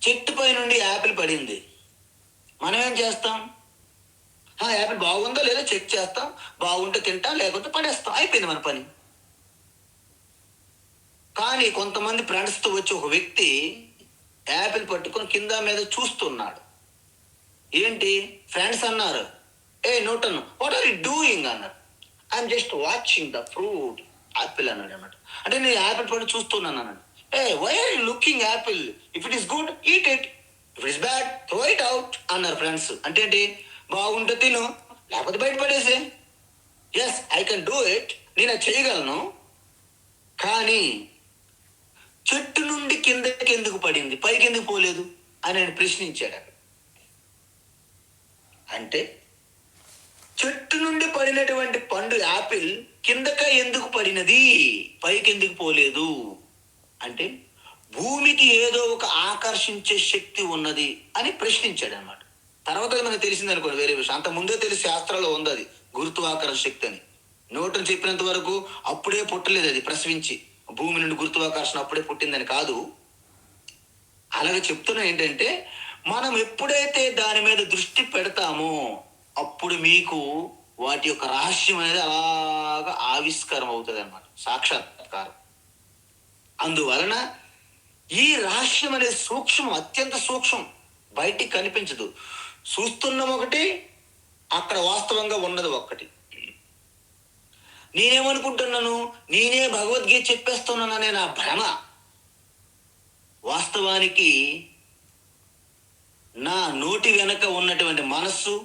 చెట్టుపై నుండి యాపిల్ పడింది, మనం ఏం చేస్తాం? యాపిల్ బాగుందో లేదో చెక్ చేస్తాం, బాగుంటే తింటాం, లేకపోతే పడేస్తాం, అయిపోయింది మన పని. కానీ కొంతమంది ఫ్రెండ్స్తో వచ్చి ఒక వ్యక్తి యాపిల్ పట్టుకొని కింద మీద చూస్తున్నాడు. ఏంటి? ఫ్రెండ్స్ అన్నారు, ఏ Newton what are you doing అన్నారు. I'm just watching the fruit apple అన్నాడు అన్నమాట. అంటే నేను యాపిల్ పడి చూస్తున్నాను అన్నాడు. Why are you looking apple? If it is good eat it, if it's bad throw it out అన్నారు ఫ్రెండ్స్. అంటే ఏంటి? బాగుంటే తిను, లేకపోతే బయట పడేసే. Yes I can do it, నేను అది చేయగలను. కానీ చెట్టు నుండి కిందకి ఎందుకు పడింది, పైకి ఎందుకు పోలేదు అని ఆయన ప్రశ్నించాడు. అంటే చెట్టు నుండి పడినటువంటి పండు యాపిల్ కిందక ఎందుకు పడినది, పైకి ఎందుకు పోలేదు అంటే భూమికి ఏదో ఒక ఆకర్షించే శక్తి ఉన్నది అని ప్రశ్నించాడు అన్నమాట. తర్వాత మనకు తెలిసింది అనుకోండి వేరే విషయం. అంత ముందే తెలిసి శాస్త్రాల్లో ఉంది అది గురుత్వాకర్షణ శక్తి అని. న్యూటన్ చెప్పినంత వరకు అప్పుడే పుట్టలేదు అది ప్రసవించి, భూమి నుండి గురుత్వాకర్షణ అప్పుడే పుట్టిందని కాదు. అలాగే చెప్తున్నా ఏంటంటే మనం ఎప్పుడైతే దాని మీద దృష్టి పెడతామో అప్పుడు మీకు వాటి యొక్క రహస్యం అనేది అలాగా ఆవిష్కారం అవుతుంది అన్నమాట, సాక్షాత్కారం. అందువలన ఈ రహస్యం అనేది సూక్ష్మం, అత్యంత సూక్ష్మం, బయటికి కనిపించదు. చూస్తున్నాం ఒకటి, అక్కడ వాస్తవంగా ఉన్నది ఒక్కటి. నేనేమనుకుంటున్నాను, నేనే భగవద్గీత చెప్పేస్తున్నాననే నా భ్రమ. వాస్తవానికి నా నోటి వెనక ఉన్నటువంటి మనస్సు,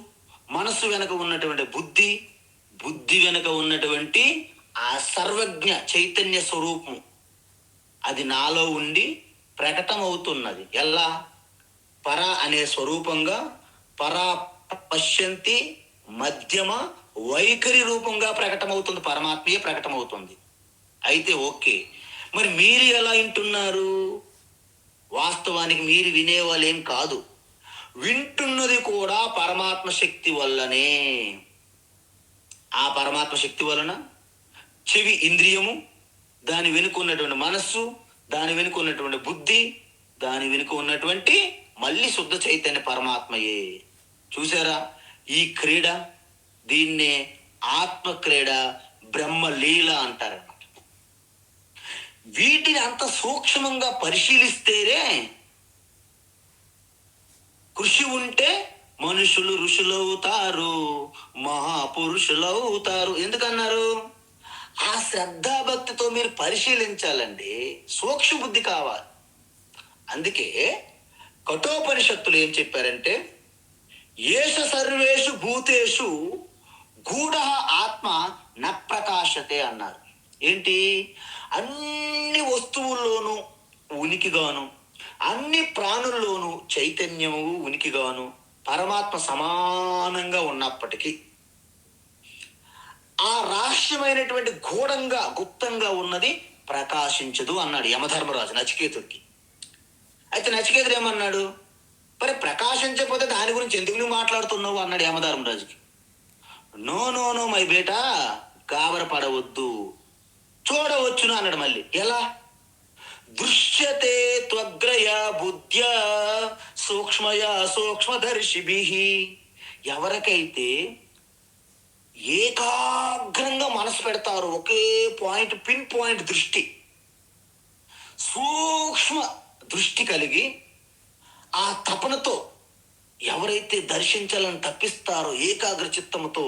మనస్సు వెనక ఉన్నటువంటి బుద్ధి, బుద్ధి వెనక ఉన్నటువంటి ఆ సర్వజ్ఞ చైతన్య స్వరూపం అది నాలో ఉండి ప్రకటమవుతున్నది. ఎలా? పర అనే స్వరూపంగా పరా పశ్యంతి మధ్యమ వైఖరి రూపంగా ప్రకటమవుతుంది, పరమాత్మయే ప్రకటమవుతుంది. అయితే ఓకే, మరి మీరు ఎలా వింటున్నారు? వాస్తవానికి మీరు వినేవాళ్ళు ఏం కాదు, వింటున్నది కూడా పరమాత్మ శక్తి వల్లనే. ఆ పరమాత్మ శక్తి వలన చెవి ఇంద్రియము, దాని వెనుక ఉన్నటువంటి మనస్సు, దాని వెనుక ఉన్నటువంటి బుద్ధి, దాని వెనుక ఉన్నటువంటి మళ్ళీ శుద్ధ చైతన్య పరమాత్మయే. చూసారా ఈ క్రీడ? దీన్నే ఆత్మ క్రీడ, బ్రహ్మ లీల అంటారన్నమాట. వీటిని అంత సూక్ష్మంగా పరిశీలిస్తేనే, కృషి ఉంటే మనుషులు ఋషులవుతారు, మహాపురుషులవుతారు. ఎందుకన్నారు? ఆ శ్రద్ధాభక్తితో మీరు పరిశీలించాలండి, సూక్ష్మ బుద్ధి కావాలి. అందుకే కఠోపనిషత్తులు ఏం చెప్పారంటే, ఏష సర్వేషు భూతేషు గూఢ ఆత్మ న ప్రకాశతే అన్నారు. ఏంటి? అన్ని వస్తువుల్లోనూ ఉనికిగాను, అన్ని ప్రాణుల్లోనూ చైతన్యము ఉనికిగాను పరమాత్మ సమానంగా ఉన్నప్పటికీ ఆ రహస్యమైనటువంటి గూఢంగా గుప్తంగా ఉన్నది ప్రకాశించదు అన్నాడు యమధర్మరాజు నచికేతుడికి. అయితే నచికేతుడు ఏమన్నాడు? మరి ప్రకాశించకపోతే దాని గురించి ఎందుకు నువ్వు మాట్లాడుతున్నావు అన్నాడు యమధర్మరాజుకి. నో నో నో మై బేటా, గాబర పడవద్దు, చూడవచ్చును అన్నాడు. మళ్ళీ ఎలా? దృశ్యతే త్వగ్రయ బుద్ధ్య సూక్ష్మయ సూక్ష్మదర్శిభిః. ఎవరికైతే ఏకాగ్రంగా మనసు పెడతారు, ఒకే పాయింట్, పిన్ పాయింట్ దృష్టి, సూక్ష్మ దృష్టి కలిగి ఆ తపనతో ఎవరైతే దర్శించాలని తప్పిస్తారో ఏకాగ్ర చిత్తముతో,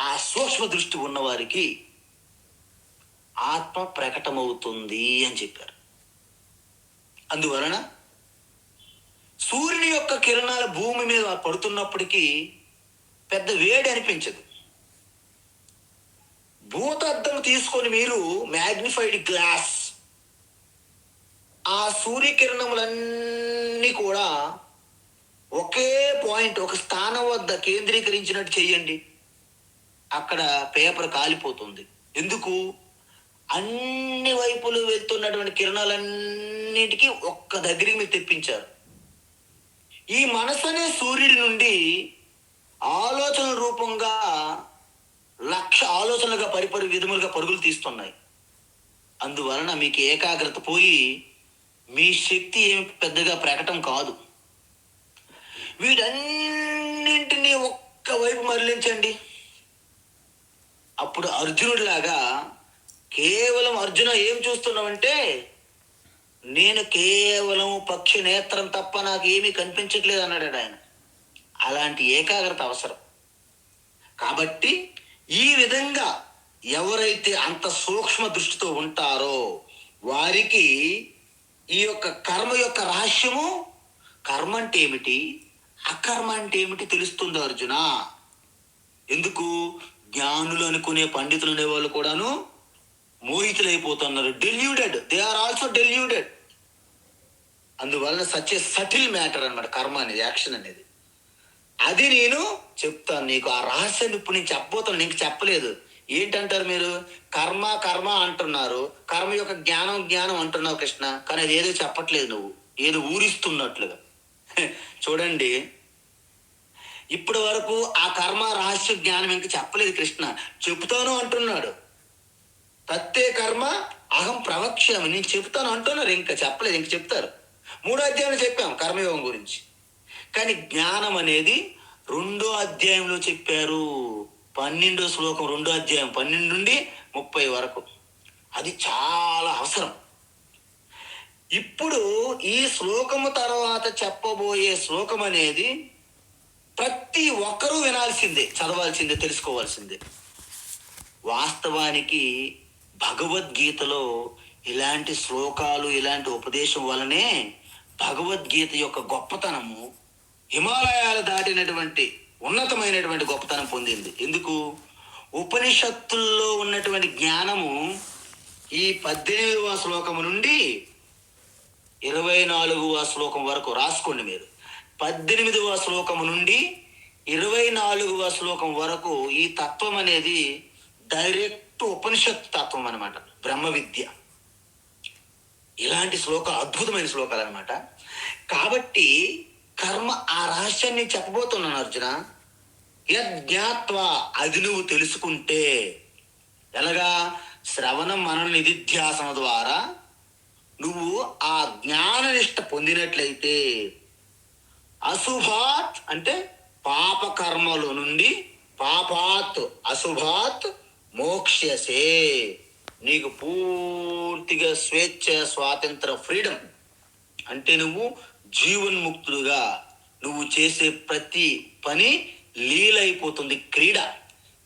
ఆ సూక్ష్మ దృష్టి ఉన్నవారికి ఆత్మ ప్రకటమవుతుంది అని చెప్పారు. అందువలన సూర్యుని యొక్క కిరణాలు భూమి మీద పడుతున్నప్పటికీ పెద్ద వేడి అనిపించదు. భూతద్దం తీసుకొని మీరు మ్యాగ్నిఫైడ్ గ్లాస్ ఆ సూర్యకిరణములన్నీ కూడా ఒకే పాయింట్, ఒక స్థానం వద్ద కేంద్రీకరించినట్టు చెయ్యండి, అక్కడ పేపర్ కాలిపోతుంది. ఎందుకు? అన్ని వైపులు వెళ్తున్నటువంటి కిరణాలన్నిటికీ ఒక్క దగ్గరికి మీరు తెప్పించారు. ఈ మనసు అనే సూర్యుడి నుండి ఆలోచన రూపంగా లక్ష ఆలోచనలుగా పరిపరి విధములుగా పరుగులు తీస్తున్నాయి. అందువలన మీకు ఏకాగ్రత పోయి మీ శక్తి ఏమి పెద్దగా ప్రకటన కాదు. వీటన్నింటినీ ఒక్క వైపు మరలించండి. అప్పుడు అర్జునుడిలాగా కేవలం అర్జున ఏం చూస్తున్నావంటే, నేను కేవలం పక్షి నేత్రం తప్ప నాకు ఏమీ కనిపించట్లేదు అన్నాడు ఆయన. అలాంటి ఏకాగ్రత అవసరం. కాబట్టి ఈ విధంగా ఎవరైతే అంత సూక్ష్మ దృష్టితో ఉంటారో వారికి ఈ యొక్క కర్మ యొక్క రహస్యము, కర్మ అంటే ఏమిటి, అకర్మ అంటే ఏమిటి తెలుస్తుంది అర్జున. ఎందుకు? జ్ఞానులు అనుకునే పండితులు అనే వాళ్ళు కూడాను మోహితులైపోతున్నారు. Deluded, they are also deluded. అందువలన సచ్ ఏ సటిల్ మ్యాటర్ అన్నమాట కర్మ అనేది, యాక్షన్ అనేది. అది నేను చెప్తాను నీకు. ఆ రహస్యాన్ని ఇప్పుడు నేను చెప్పబోతాను, నీకు చెప్పలేదు. ఏంటంటారు మీరు? కర్మ కర్మ అంటున్నారు, కర్మ యొక్క జ్ఞానం జ్ఞానం అంటున్నావు కృష్ణ, కానీ అది ఏదో చెప్పట్లేదు, నువ్వు ఏదో ఊరిస్తున్నట్లుగా. చూడండి, ఇప్పటి వరకు ఆ కర్మ రహస్య జ్ఞానం ఇంక చెప్పలేదు కృష్ణ, చెబుతాను అంటున్నాడు. తత్తే కర్మ అహం ప్రవక్ష్యామి, నేను చెప్తాను అంటున్నారు, ఇంకా చెప్పలేదు, ఇంక చెప్తారు. 3వ అధ్యాయంలో చెప్పాం కర్మయోగం గురించి. కానీ జ్ఞానం అనేది 2వ అధ్యాయంలో చెప్పారు. 12వ శ్లోకం 2వ అధ్యాయం 12 నుండి 30 వరకు. అది చాలా అవసరం. ఇప్పుడు ఈ శ్లోకము తర్వాత చెప్పబోయే శ్లోకం అనేది ప్రతి ఒక్కరూ వినాల్సిందే, చదవాల్సిందే, తెలుసుకోవాల్సిందే. వాస్తవానికి భగవద్గీతలో ఇలాంటి శ్లోకాలు, ఇలాంటి ఉపదేశం వలనే భగవద్గీత యొక్క గొప్పతనము హిమాలయాలు దాటినటువంటి ఉన్నతమైనటువంటి గొప్పతనం పొందింది. ఎందుకు? ఉపనిషత్తుల్లో ఉన్నటువంటి జ్ఞానము ఈ 18వ శ్లోకము నుండి 24వ శ్లోకం వరకు రాసుకోండి మీరు. 18వ శ్లోకము నుండి 24వ శ్లోకం వరకు ఈ తత్వం అనేది డైరెక్ట్ ఉపనిషత్ తత్వం అనమాట, బ్రహ్మ విద్య. ఇలాంటి శ్లోకాలు అద్భుతమైన శ్లోకాలు అనమాట. కాబట్టి కర్మ ఆ రహస్యాన్ని చెప్పబోతున్నాను అర్జున. యజ్ఞాత్వా, అది నువ్వు తెలుసుకుంటే, ఎలాగా? శ్రవణం మనన నిధిధ్యాసన ద్వారా నువ్వు ఆ జ్ఞాననిష్ట పొందినట్లయితే, అశుభాత్ అంటే పాపకర్మల నుండి, పాపాత్ అశుభాత్ మోక్ష్యసే, నీకు పూర్తిగా స్వేచ్ఛ, స్వాతంత్ర, ఫ్రీడమ్. అంటే నువ్వు జీవన్ముక్తుడుగా, నువ్వు చేసే ప్రతి పని లీలైపోతుంది, క్రీడ,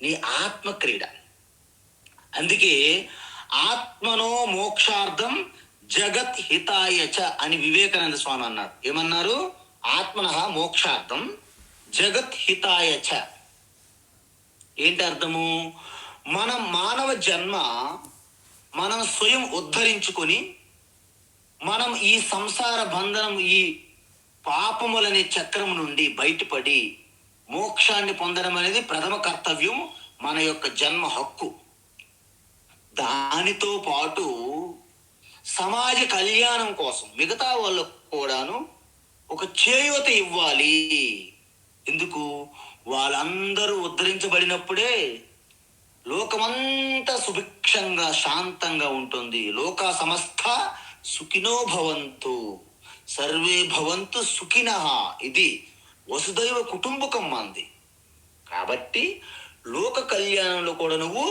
నీ ఆత్మ క్రీడ. అందుకే ఆత్మనో మోక్షార్థం జగత్ హితాయచ అని వివేకానంద స్వామి అన్నారు. ఏమన్నారు? ఆత్మనః మోక్షార్థం జగత్ హితాయచ. ఏంటి అర్థము? మనం మానవ జన్మ మనం స్వయం ఉద్ధరించుకొని, మనం ఈ సంసార బంధనం, ఈ పాపములనే చక్రం నుండి బయటపడి మోక్షాన్ని పొందడం అనేది ప్రథమ కర్తవ్యం, మన యొక్క జన్మ హక్కు. దానితో పాటు సమాజ కళ్యాణం కోసం మిగతా వాళ్ళకు కూడాను ఒక చేయూత ఇవ్వాలి. ఎందుకు? వాళ్ళందరూ ఉద్ధరించబడినప్పుడే లోకమంతా సుభిక్షంగా, శాంతంగా ఉంటుంది. లోకా సమస్త సుఖినో భవంతు, సర్వే భవంతు సుఖినః. ఇది వసుదైవ కుటుంబకం మంది. కాబట్టి లోక కళ్యాణంలో కూడా నువ్వు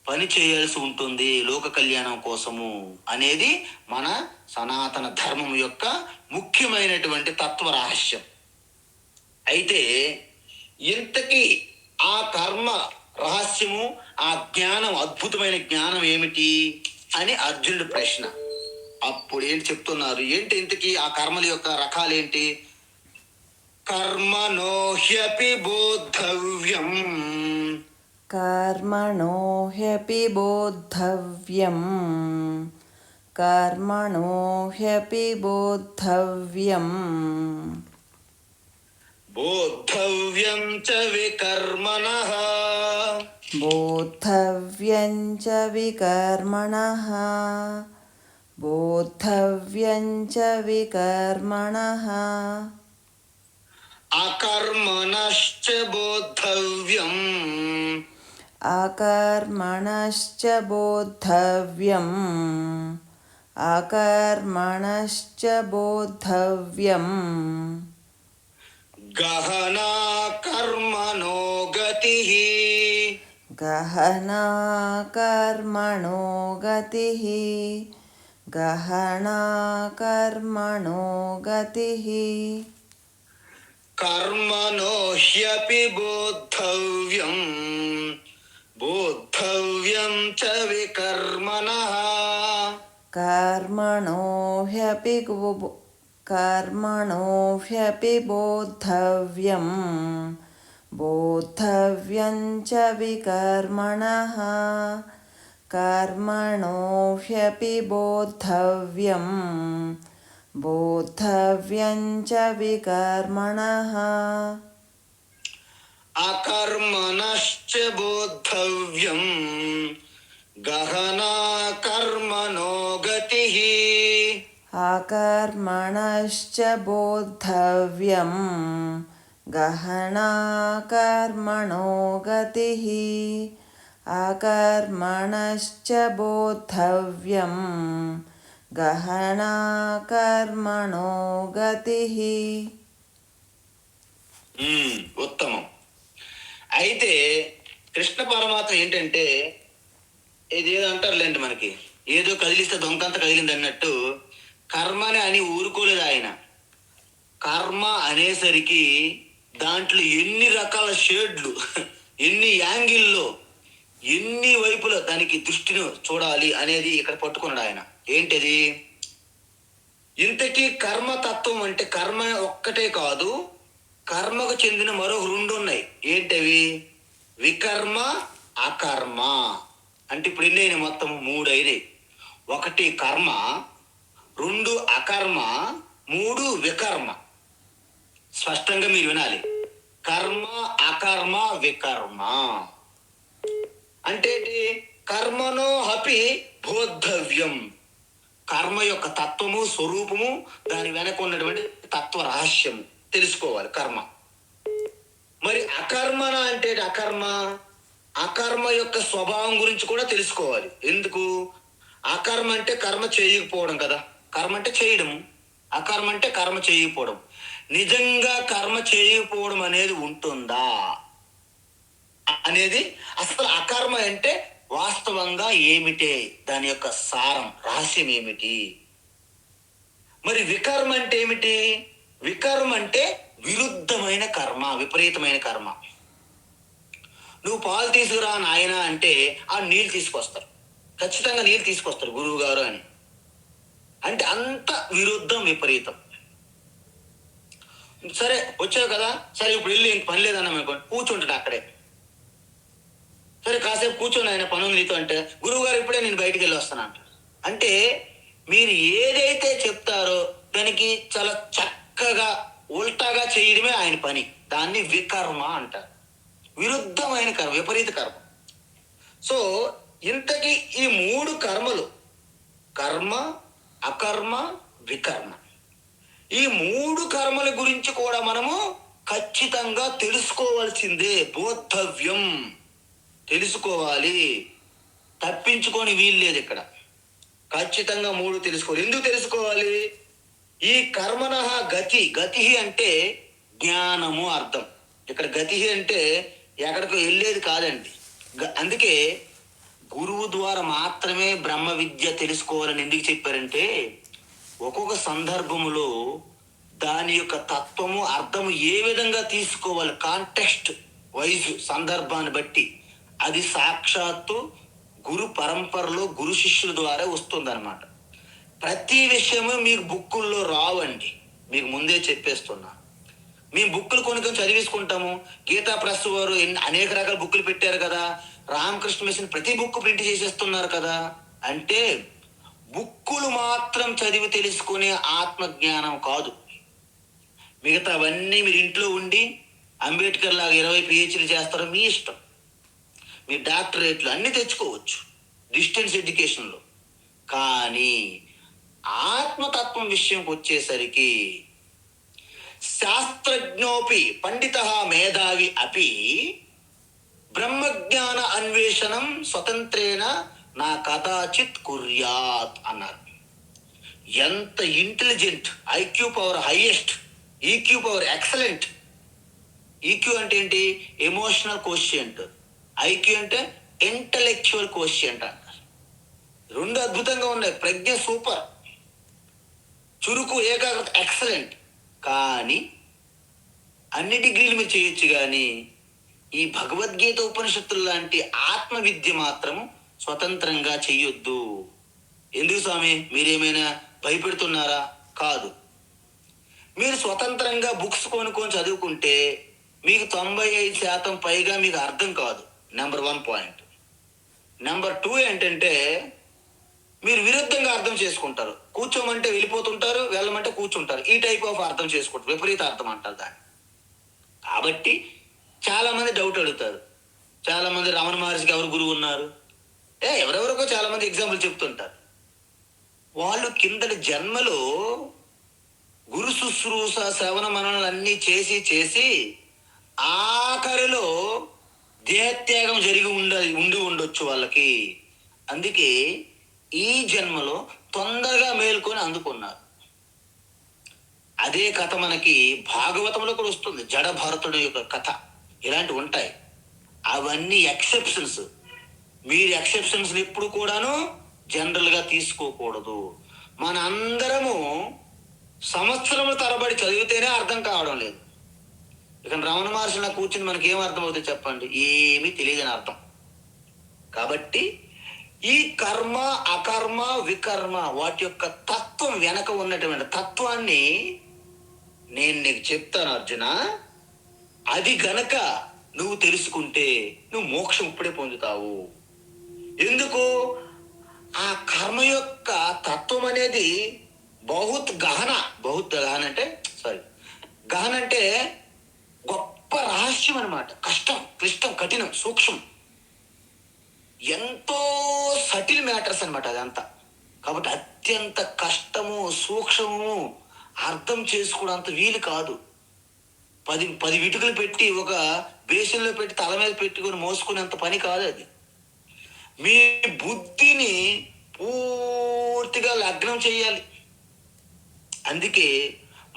పని చేయాల్సి ఉంటుంది, లోక కళ్యాణం కోసము అనేది మన సనాతన ధర్మం యొక్క ముఖ్యమైనటువంటి తత్వ రహస్యం. అయితే ఇంతకీ ఆ కర్మ రహస్యము, ఆ జ్ఞానం, అద్భుతమైన జ్ఞానం ఏమిటి అని అర్జునుడి ప్రశ్న. అప్పుడు ఏంటి చెప్తున్నారు? ఏంటి ఇంతకీ ఆ కర్మల యొక్క రకాలు ఏంటి? కర్మణో హ్యపి బోద్ధవ్యం, కర్మణో హ్యపి బోద్ధవ్యం, కర్మణో హ్యపి బోద్ధవ్యం, బోద్ధవ్యం చ వికర్మణః, బోద్ధవ్యం చ వికర్మణః, బోద్ధవ్యం చ వికర్మణః, అకర్మణశ్చ బోద్ధవ్యం, అకర్మణశ్చ బోద్ధవ్యం, అకర్మణశ్చ బోద్ధవ్యం, గహనా కర్మణో గతిః, గహనా కర్మణో గతిః, గహనా కర్మణో గతిః, కర్మణో హ్యపి బోద్ధవ్యం, బోద్ధవ్యం చ వికర్మణః, కర్మణో హ్యపి కర్మణో హ్యపి బోద్ధవ్యం, బోద్ధవ్యం చ వికర్మణః, కర్మణో హ్యపి బోద్ధవ్యం, బోద్ధవ్యం చ వికర్మణః, అకర్మణశ్చ బోద్ధవ్యం, గహనా కర్మణో గతిః, అకర్మణశ్చ బోద్ధవ్యం, గహనా కర్మణో గతిః, అకర్మణశ్చ బోద్ధవ్యం, గహనా కర్మణో గతిః. ఉత్తమం. అయితే కృష్ణ పరమాత్మ ఏంటంటే, ఇదేదో అంటారులేండి, మనకి ఏదో కదిలిస్తే దొంకంత కదిలింది అన్నట్టు కర్మని అని ఊరుకోలేదు ఆయన. కర్మ అనేసరికి దాంట్లో ఎన్ని రకాల షేడ్లు, ఎన్ని యాంగిల్లో, ఎన్ని వైపుల దానికి దృష్టిని చూడాలి అనేది ఇక్కడ పట్టుకున్నాడు ఆయన. ఏంటది? ఇంతకీ కర్మతత్వం అంటే కర్మ ఒక్కటే కాదు, కర్మకు చెందిన మరో రెండు ఉన్నాయి. ఏంటవి? వికర్మ, అకర్మ. అంటే ఇప్పుడు ఎన్ని అయినాయి? మొత్తం 3 అయినాయి. 1 కర్మ, 2 అకర్మ, 3 వికర్మ. స్పష్టంగా మీరు వినాలి. కర్మ, అకర్మ, వికర్మ అంటే ఏంటి? కర్మనో హపి బోద్ధవ్యం. కర్మ యొక్క తత్వము, స్వరూపము, దాని వెనక ఉన్నటువంటి తత్వ రహస్యము తెలుసుకోవాలి కర్మ. మరి అకర్మన అంటే అకర్మ, అకర్మ యొక్క స్వభావం గురించి కూడా తెలుసుకోవాలి. ఎందుకు? అకర్మ అంటే కర్మ చేయకపోవడం కదా. కర్మ అంటే చేయడం, అకర్మ అంటే కర్మ చేయకపోవడం. నిజంగా కర్మ చేయకపోవడం అనేది ఉంటుందా అనేది, అసలు అకర్మ అంటే వాస్తవంగా ఏమిటే, దాని యొక్క సారం, రహస్యం ఏమిటి? మరి వికర్మ అంటే ఏమిటి? వికర్మ అంటే విరుద్ధమైన కర్మ, విపరీతమైన కర్మ. నువ్వు పాలు తీసుకురా నాయన అంటే ఆ నీళ్ళు తీసుకొస్తారు, ఖచ్చితంగా నీళ్ళు తీసుకొస్తారు గురువు గారు అని. అంటే అంత విరుద్ధం, విపరీతం. సరే వచ్చావు కదా, సరే ఇప్పుడు వెళ్ళి ఇంక పని లేదన్నాం అనుకోండి, కూర్చుంటాడు అక్కడే. సరే కాసేపు కూర్చొని ఆయన పని ఉంది నీతో అంటే, గురువు గారు ఇప్పుడే నేను బయటికి వెళ్ళి వస్తాను అంటారు. అంటే మీరు ఏదైతే చెప్తారో దానికి చాలా చక్కగా ఉల్టాగా చేయడమే ఆయన పని. దాన్ని వికర్మ అంటారు, విరుద్ధమైన కర్మ, విపరీత కర్మ. సో ఇంతకీ ఈ 3 కర్మలు, కర్మ, అకర్మ, వికర్మ, ఈ 3 కర్మల గురించి కూడా మనము ఖచ్చితంగా తెలుసుకోవాల్సిందే. బోద్ధవ్యం, తెలుసుకోవాలి, తప్పించుకొని వీల్లేదు ఇక్కడ. ఖచ్చితంగా 3 తెలుసుకోవాలి. ఎందుకు తెలుసుకోవాలి? ఈ కర్మణ గతి, గతి అంటే జ్ఞానము అర్థం. ఇక్కడ గతి అంటే ఎక్కడికి వెళ్ళేది కాదండి. అందుకే గురువు ద్వారా మాత్రమే బ్రహ్మ విద్య తెలుసుకోవాలని ఎందుకు చెప్పారంటే, ఒక్కొక్క సందర్భములో దాని యొక్క తత్వము, అర్థము ఏ విధంగా తీసుకోవాలి, కాంటెక్స్ట్ వైజ్, సందర్భాన్ని బట్టి అది సాక్షాత్తు గురు పరంపరలో గురు శిష్యుల ద్వారా వస్తుందన్నమాట. ప్రతి విషయము మీకు బుక్కుల్లో రావండి, మీకు ముందే చెప్పేస్తున్నా. మేము బుక్కులు కొన్ని చదివేసుకుంటాము. గీతా ప్రెస్ వారు అనేక రకాల బుక్కులు పెట్టారు కదా, రామకృష్ణ మిషన్ ప్రతి బుక్ ప్రింట్ చేసేస్తున్నారు కదా. అంటే బుక్కులు మాత్రం చదివి తెలుసుకునే ఆత్మజ్ఞానం కాదు. మిగతావన్నీ మీరు ఇంట్లో ఉండి అంబేద్కర్ లాగా 20 PhD చేస్తారో మీ ఇష్టం. మీ డాక్టరేట్లు అన్ని తెచ్చుకోవచ్చు డిస్టెన్స్ ఎడ్యుకేషన్లో. కానీ ఆత్మతత్వం విషయంకి వచ్చేసరికి శాస్త్రజ్ఞోపి పండిత మేధావి అపి బ్రహ్మజ్ఞాన అన్వేషణం స్వతంత్రేణ నా కదాచిత్ కుర్యాత్ అన్నారు. ఎంత intelligent, IQ power highest, EQ power excellent. EQ అంటే ఏంటి? Emotional quotient. ఐక్యూ అంటే ఇంటలెక్చువల్ కోషియంట్ అంటారు. 2 అద్భుతంగా ఉన్నాయి. ప్రజ్ఞ సూపర్, చురుకు, ఏకాగ్రత ఎక్సలెంట్. కానీ అన్ని డిగ్రీలు మీరు చేయొచ్చు, కానీ ఈ భగవద్గీత ఉపనిషత్తులు లాంటి ఆత్మ విద్య మాత్రము స్వతంత్రంగా చెయ్యొద్దు. ఎందుకు స్వామి, మీరేమైనా భయపెడుతున్నారా? కాదు. మీరు స్వతంత్రంగా బుక్స్ కొనుక్కొని చదువుకుంటే మీకు 95% పైగా మీకు అర్థం కాదు. Number 1 point. నెంబర్ 2 ఏంటంటే మీరు విరుద్ధంగా అర్థం చేసుకుంటారు. కూర్చోమంటే వెళ్ళిపోతుంటారు, వెళ్ళమంటే కూర్చుంటారు. ఈ టైప్ ఆఫ్ అర్థం చేసుకుంటారు, విపరీత అర్థం అంటారు దాన్ని. కాబట్టి చాలా మంది డౌట్ అడుగుతారు. చాలా మంది రమణ మహర్షికి ఎవరు గురువు ఉన్నారు, ఎవరెవరికో చాలా మంది ఎగ్జాంపుల్ చెప్తుంటారు. వాళ్ళు కిందటి జన్మలో గురు శుశ్రూష శ్రవణ మననలు అన్నీ చేసి చేసి ఆఖరిలో దేహత్యాగం జరిగి ఉండి ఉండొచ్చు వాళ్ళకి. అందుకే ఈ జన్మలో తొందరగా మేల్కొని అందుకున్నారు. అదే కథ మనకి భాగవతంలో కూడా వస్తుంది, జడ భరతుడి యొక్క కథ. ఇలాంటివి ఉంటాయి. అవన్నీ ఎక్సెప్షన్స్. మీరు ఎక్సెప్షన్స్ ఎప్పుడు కూడాను జనరల్గా తీసుకోకూడదు. మన అందరము సంవత్సరముల తరబడి చదివితేనే అర్థం కావడం లేదు. ఇక రమణ మహర్షిలా కూర్చుని మనకి ఏం అర్థం అవుతుంది చెప్పండి? ఏమీ తెలియదని అర్థం. కాబట్టి ఈ కర్మ, అకర్మ, వికర్మ వాటి యొక్క తత్వం వెనక ఉన్నటువంటి తత్వాన్ని నేను నీకు చెప్తాను అర్జున. అది గనక నువ్వు తెలుసుకుంటే నువ్వు మోక్షం ఇప్పుడే పొందుతావు. ఎందుకు? ఆ కర్మ యొక్క తత్వం అనేది బహుత్ గహన అంటే గహన అంటే గొప్ప రహస్యం అన్నమాట. కష్టం, క్లిష్టం, కఠినం, సూక్ష్మం, ఎంతో సటిల్ మ్యాటర్స్ అన్నమాట అదంతా. కాబట్టి అత్యంత కష్టము, సూక్ష్మము, అర్థం చేసుకోవడంత వీలు కాదు. 10 ఇటుకలు పెట్టి ఒక బేసిన్లో పెట్టి తల మీద పెట్టుకొని మోసుకునేంత పని కాదు అది. మీ బుద్ధిని పూర్తిగా లగ్నం చేయాలి. అందుకే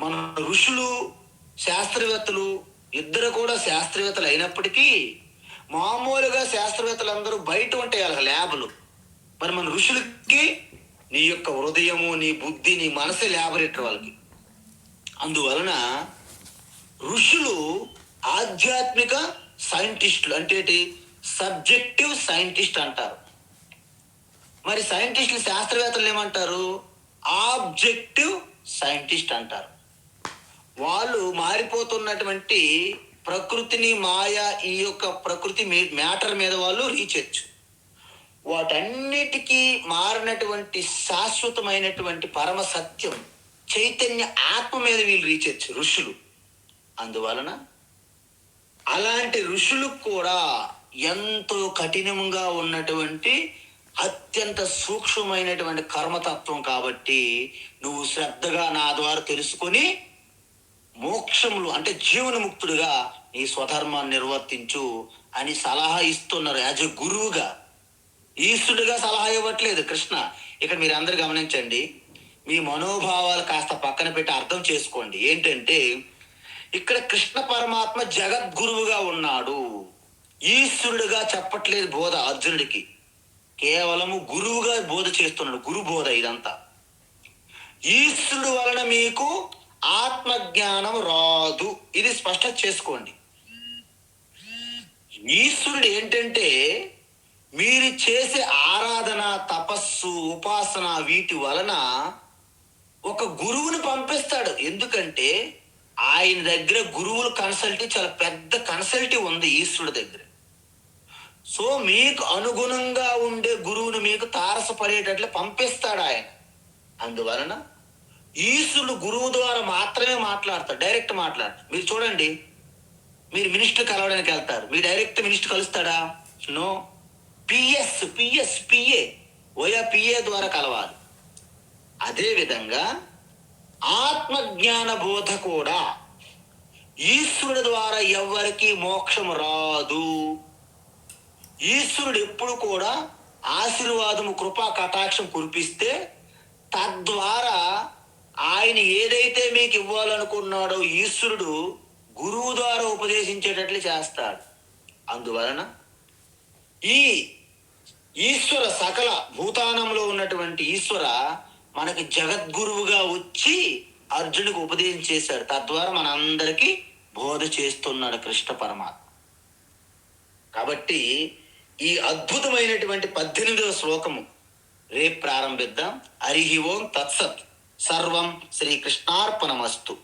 మన ఋషులు, శాస్త్రవేత్తలు ఇద్దరు కూడా శాస్త్రవేత్తలు అయినప్పటికీ, మామూలుగా శాస్త్రవేత్తలు అందరూ బయట ఉంటాయి వాళ్ళ ల్యాబులు. మరి మన ఋషులకి నీ యొక్క హృదయము, నీ బుద్ధి, నీ మనసే ల్యాబొరేటరీ వాళ్ళకి. అందువలన ఋషులు ఆధ్యాత్మిక సైంటిస్టులు. అంటే సబ్జెక్టివ్ సైంటిస్ట్ అంటారు. మరి సైంటిస్టులు, శాస్త్రవేత్తలు ఏమంటారు? ఆబ్జెక్టివ్ సైంటిస్ట్ అంటారు. వాళ్ళు మారిపోతున్నటువంటి ప్రకృతిని, మాయా, ఈ యొక్క ప్రకృతి మ్యాటర్ మీద వాళ్ళు రీసెర్చ్, వాటన్నిటికీ మారినటువంటి శాశ్వతమైనటువంటి పరమ సత్యం, చైతన్య ఆత్మ మీద వీళ్ళు రీసెర్చ్ ఋషులు. అందువలన అలాంటి ఋషులకు కూడా ఎంతో కఠినంగా ఉన్నటువంటి అత్యంత సూక్ష్మమైనటువంటి కర్మతత్వం. కాబట్టి నువ్వు శ్రద్ధగా నా ద్వారా తెలుసుకొని మోక్షములు అంటే జీవనముక్తుడిగా నీ స్వధర్మాన్ని నిర్వర్తించు అని సలహా ఇస్తున్నారు. యాజ్ ఎ గురువుగా, ఈశ్వరుడిగా సలహా ఇవ్వట్లేదు కృష్ణ. ఇక్కడ మీరు అందరు గమనించండి, మీ మనోభావాలు కాస్త పక్కన పెట్టి అర్థం చేసుకోండి. ఏంటంటే ఇక్కడ కృష్ణ పరమాత్మ జగద్గురువుగా ఉన్నాడు, ఈశ్వరుడిగా చెప్పట్లేదు బోధ అర్జునుడికి. కేవలము గురువుగా బోధ చేస్తున్నాడు. గురు బోధ ఇదంతా. ఈశ్వరుడు వలన మీకు ఆత్మజ్ఞానం రాదు, ఇది స్పష్టత చేసుకోండి. ఈశ్వరుడు ఏంటంటే మీరు చేసే ఆరాధన, తపస్సు, ఉపాసన వీటి వలన ఒక గురువుని పంపిస్తాడు. ఎందుకంటే ఆయన దగ్గర గురువుల కన్సల్టీ, చాలా పెద్ద కన్సల్టీ ఉంది ఈశ్వరుడి దగ్గర. సో మీకు అనుగుణంగా ఉండే గురువుని మీకు తారసపడేటట్లు పంపిస్తాడు ఆయన. అందువలన ఈశ్వరుడు గురువు ద్వారా మాత్రమే మాట్లాడతాడు, డైరెక్ట్ మాట్లాడతాడు. మీరు చూడండి, మీరు మినిస్టర్ కలవడానికి వెళ్తారు, మీరు డైరెక్ట్ మినిస్టర్ కలుస్తాడా? నో. పిఏ ఓయా పిఏ ద్వారా కలవాలి. అదేవిధంగా ఆత్మజ్ఞాన బోధ కూడా ఈశ్వరుడు ద్వారా ఎవ్వరికి మోక్షం రాదు. ఈశ్వరుడు ఎప్పుడు కూడా ఆశీర్వాదము, కృపా కటాక్షం కురిపిస్తే తద్వారా ఆయన ఏదైతే మీకు ఇవ్వాలనుకున్నాడో ఈశ్వరుడు గురువు ద్వారా ఉపదేశించేటట్లు చేస్తాడు. అందువలన ఈ ఈశ్వర సకల భూతానంలో ఉన్నటువంటి ఈశ్వర మనకి జగద్గురువుగా వచ్చి అర్జునుడికి ఉపదేశం చేశాడు. తద్వారా మనందరికీ బోధ చేస్తున్నాడు కృష్ణ పరమాత్మ. కాబట్టి ఈ అద్భుతమైనటువంటి 18వ శ్లోకము రేపు ప్రారంభిద్దాం. హరి ఓం తత్సత్. సర్వం శ్రీకృష్ణార్పణమస్తు.